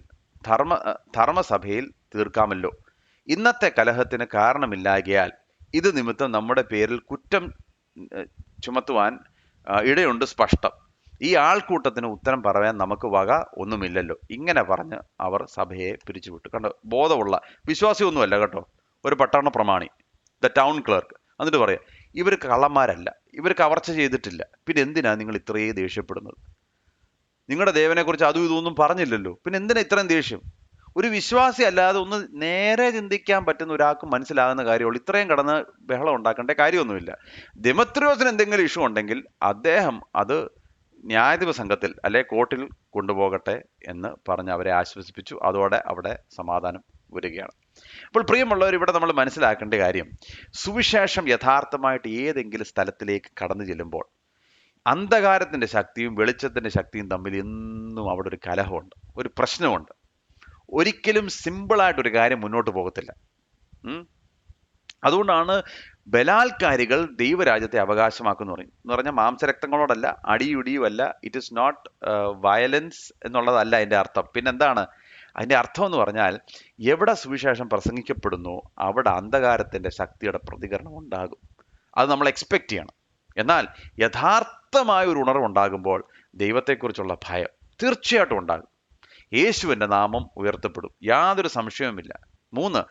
ധർമ്മസഭയിൽ തീർക്കാമല്ലോ. ഇന്നത്തെ കലഹത്തിന് കാരണമില്ലാകിയാൽ ഇത് നിമിത്തം നമ്മുടെ പേരിൽ കുറ്റം ചുമത്തുവാൻ ഇടയുണ്ട് സ്പഷ്ടം. ഈ ആൾക്കൂട്ടത്തിന് ഉത്തരം പറയാൻ നമുക്ക് വക ഒന്നുമില്ലല്ലോ. ഇങ്ങനെ പറഞ്ഞ് അവർ സഭയെ പിരിച്ചുവിട്ടു. കണ്ടോ, ബോധമുള്ള വിശ്വാസിയൊന്നുമല്ല കേട്ടോ, ഒരു പട്ടണ പ്രമാണി, ദ ടൗൺ ക്ലർക്ക്. എന്നിട്ട് പറയാം, ഇവർ കള്ളന്മാരല്ല, ഇവർ കവർച്ച ചെയ്തിട്ടില്ല, പിന്നെ എന്തിനാ നിങ്ങൾ ഇത്രയും ദേഷ്യപ്പെടുന്നത്? നിങ്ങളുടെ ദേവനെക്കുറിച്ച് അതും ഇതൊന്നും പറഞ്ഞില്ലല്ലോ, പിന്നെ എന്തിനാ ഇത്രയും ദേഷ്യം? ഒരു വിശ്വാസി അല്ലാതെ ഒന്ന് നേരെ ചിന്തിക്കാൻ പറ്റുന്ന ഒരാൾക്ക് മനസ്സിലാകുന്ന കാര്യമുള്ളൂ. ഇത്രയും കടന്ന് ബഹളം ഉണ്ടാക്കേണ്ട കാര്യമൊന്നുമില്ല. ദെമത്രിയോസിന് എന്തെങ്കിലും ഇഷ്യൂ ഉണ്ടെങ്കിൽ അദ്ദേഹം അത് ന്യായാധിപ സംഘത്തിൽ അല്ലെ കോർട്ടിൽ കൊണ്ടുപോകട്ടെ എന്ന് പറഞ്ഞ് അവരെ ആശ്വസിപ്പിച്ചു. അതോടെ അവിടെ സമാധാനം വരികയാണ്. അപ്പോൾ പ്രിയമുള്ളവർ, ഇവിടെ നമ്മൾ മനസ്സിലാക്കേണ്ട കാര്യം, സുവിശേഷം യഥാർത്ഥമായിട്ട് ഏതെങ്കിലും സ്ഥലത്തിലേക്ക് കടന്നു ചെല്ലുമ്പോൾ അന്ധകാരത്തിന്റെ ശക്തിയും വെളിച്ചത്തിന്റെ ശക്തിയും തമ്മിൽ എന്നും അവിടെ ഒരു കലഹമുണ്ട്, ഒരു പ്രശ്നമുണ്ട്. ഒരിക്കലും സിമ്പിളായിട്ടൊരു കാര്യം മുന്നോട്ട് പോകത്തില്ല. ഉം. അതുകൊണ്ടാണ് ബലാത്കാരികൾ ദൈവരാജ്യത്തെ അവകാശമാക്കുന്നു പറയും. എന്ന് പറഞ്ഞാൽ മാംസരക്തങ്ങളോടല്ല, അടിയുടിയുമല്ല. ഇറ്റ് ഇസ് നോട്ട് വയലൻസ് എന്നുള്ളതല്ല അതിന്റെ അർത്ഥം. പിന്നെന്താണ് അതിന്റെ അർത്ഥം എന്ന് പറഞ്ഞാൽ, എവിടെ സുവിശേഷം പ്രസംഗിക്കപ്പെടുന്നു അവിടെ അന്ധകാരത്തിന്റെ ശക്തിയുടെ പ്രതികരണം ഉണ്ടാകും. അത് നമ്മൾ എക്സ്പെക്ട് ചെയ്യണം. എന്നാൽ യഥാർത്ഥമായ ഒരു ഉണർവുണ്ടാകുമ്പോൾ ദൈവത്തെക്കുറിച്ചുള്ള ഭയം തീർച്ചയായിട്ടും ഉണ്ടാകും. യേശുവിൻ്റെ നാമം ഉയർത്തപ്പെടും, യാതൊരു സംശയവുമില്ല. 3,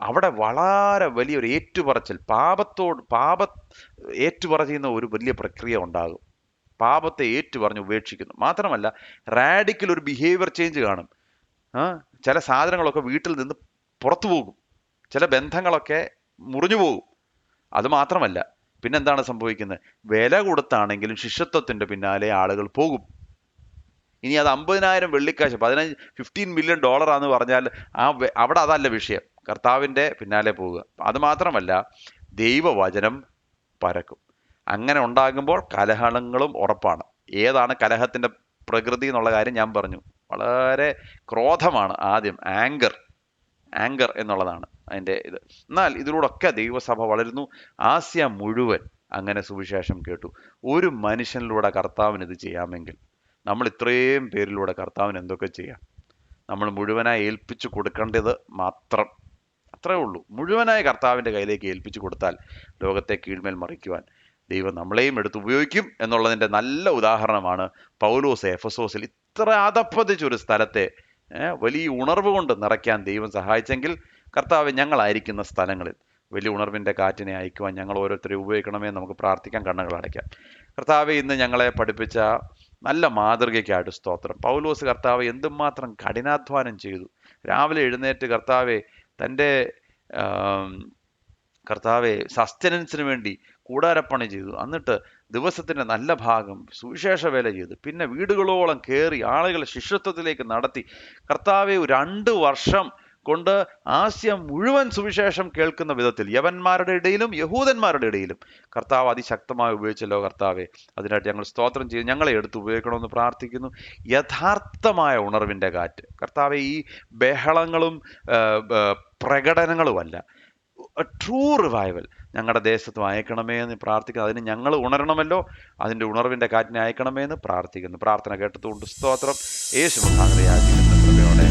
അവിടെ വളരെ വലിയൊരു ഏറ്റുപറച്ചിൽ, പാപ ഏറ്റുപറയുന്ന ഒരു വലിയ പ്രക്രിയ ഉണ്ടാകും. പാപത്തെ ഏറ്റുപറഞ്ഞ് ഉപേക്ഷിക്കുന്നു. മാത്രമല്ല റാഡിക്കൽ ഒരു ബിഹേവിയർ ചേഞ്ച് കാണും. ചില സാധനങ്ങളൊക്കെ വീട്ടിൽ നിന്ന് പുറത്തു പോകും, ചില ബന്ധങ്ങളൊക്കെ മുറിഞ്ഞു പോകും. അത് മാത്രമല്ല പിന്നെന്താണ് സംഭവിക്കുന്നത്? വില കൊടുത്താണെങ്കിലും ശിഷ്യത്വത്തിന്റെ പിന്നാലെ ആളുകൾ പോകും. ഇനി അത് 50,000 വെള്ളിക്കാശ്, 15 മില്യൺ ഡോളറാന്ന് പറഞ്ഞാൽ അവിടെ അതല്ല വിഷയം, കർത്താവിൻ്റെ പിന്നാലെ പോവുക. അത് മാത്രമല്ല ദൈവവചനം പരക്കും. അങ്ങനെ ഉണ്ടാകുമ്പോൾ കലഹങ്ങളും ഉറപ്പാണ്. ഏതാണ് കലഹത്തിന്റെ പ്രകൃതി എന്നുള്ള കാര്യം ഞാൻ പറഞ്ഞു. വളരെ ക്രോധമാണ് ആദ്യം, ആങ്കർ എന്നുള്ളതാണ് അതിൻ്റെ ഇത്. എന്നാൽ ഇതിലൂടെയൊക്കെ ദൈവസഭ വളരുന്നു. ആസ്യ മുഴുവൻ അങ്ങനെ സുവിശേഷം കേട്ടു. ഒരു മനുഷ്യനിലൂടെ കർത്താവിന് ഇത് ചെയ്യാമെങ്കിൽ നമ്മൾ ഇത്രയും പേരിലൂടെ കർത്താവിന് എന്തൊക്കെ ചെയ്യാം? നമ്മൾ മുഴുവനായി ഏൽപ്പിച്ചു കൊടുക്കേണ്ടത് മാത്രം, അത്രേ ഉള്ളൂ. മുഴുവനായി കർത്താവിൻ്റെ കയ്യിലേക്ക് ഏൽപ്പിച്ചു കൊടുത്താൽ ലോകത്തെ കീഴ്മേൽ മറിക്കുവാൻ ദൈവം നമ്മളെയും എടുത്ത് ഉപയോഗിക്കും എന്നുള്ളതിൻ്റെ നല്ല ഉദാഹരണമാണ് പൗലോസ് എഫെസോസിൽ ഇത്ര അധപ്പതിച്ചൊരു സ്ഥലത്തെ വലിയ ഉണർവ് കൊണ്ട് നിറയ്ക്കാൻ ദൈവം സഹായിച്ചെങ്കിൽ കർത്താവ് ഞങ്ങളായിരിക്കുന്ന സ്ഥലങ്ങളിൽ വലിയ ഉണർവിൻ്റെ കാറ്റിനെ അയക്കുവാൻ ഞങ്ങൾ ഓരോരുത്തരെ ഉപയോഗിക്കണമേ. നമുക്ക് പ്രാർത്ഥിക്കാൻ, കണ്ണുകൾ അടയ്ക്കാം. കർത്താവെ, ഇന്ന് ഞങ്ങളെ പഠിപ്പിച്ച നല്ല മാതൃകയ്ക്കായിട്ട് സ്തോത്രം. പൗലോസ് കർത്താവ് എന്തുമാത്രം കഠിനാധ്വാനം ചെയ്തു. രാവിലെ എഴുന്നേറ്റ് തൻ്റെ കർത്താവെ സസ്റ്റനൻസിന് വേണ്ടി കൂടാരപ്പണി ചെയ്തു. എന്നിട്ട് ദിവസത്തിൻ്റെ നല്ല ഭാഗം സുവിശേഷ വേല ചെയ്തു. പിന്നെ വീടുകളോളം കയറി ആളുകളെ ശിഷ്യത്വത്തിലേക്ക് നടത്തി. കർത്താവെ, 2 വർഷം കൊണ്ട് ആസ്യ മുഴുവൻ സുവിശേഷം കേൾക്കുന്ന വിധത്തിൽ യവന്മാരുടെ ഇടയിലും യഹൂദന്മാരുടെ ഇടയിലും കർത്താവ് അതിശക്തമായി ഉപയോഗിച്ചല്ലോ. കർത്താവെ, അതിനായിട്ട് ഞങ്ങൾ സ്തോത്രം ചെയ്ത് ഞങ്ങളെ എടുത്ത് ഉപയോഗിക്കണമെന്ന് പ്രാർത്ഥിക്കുന്നു. യഥാർത്ഥമായ ഉണർവിൻ്റെ കാറ്റ് കർത്താവെ, ഈ ബഹളങ്ങളും പ്രകടനങ്ങളുമല്ല, ട്രൂ റിവൈവൽ ഞങ്ങളുടെ ദേശത്തും അയക്കണമേ എന്ന് പ്രാർത്ഥിക്കുന്നു. അതിന് ഞങ്ങൾ ഉണരണമല്ലോ, അതിൻ്റെ ഉണർവിൻ്റെ കാറ്റിനെ അയക്കണമേ എന്ന് പ്രാർത്ഥിക്കുന്നു. പ്രാർത്ഥന കേട്ടതുകൊണ്ട് സ്തോത്രം. യേശു മുഖാന്തരം യാചിക്കുന്ന കൃപയോടെ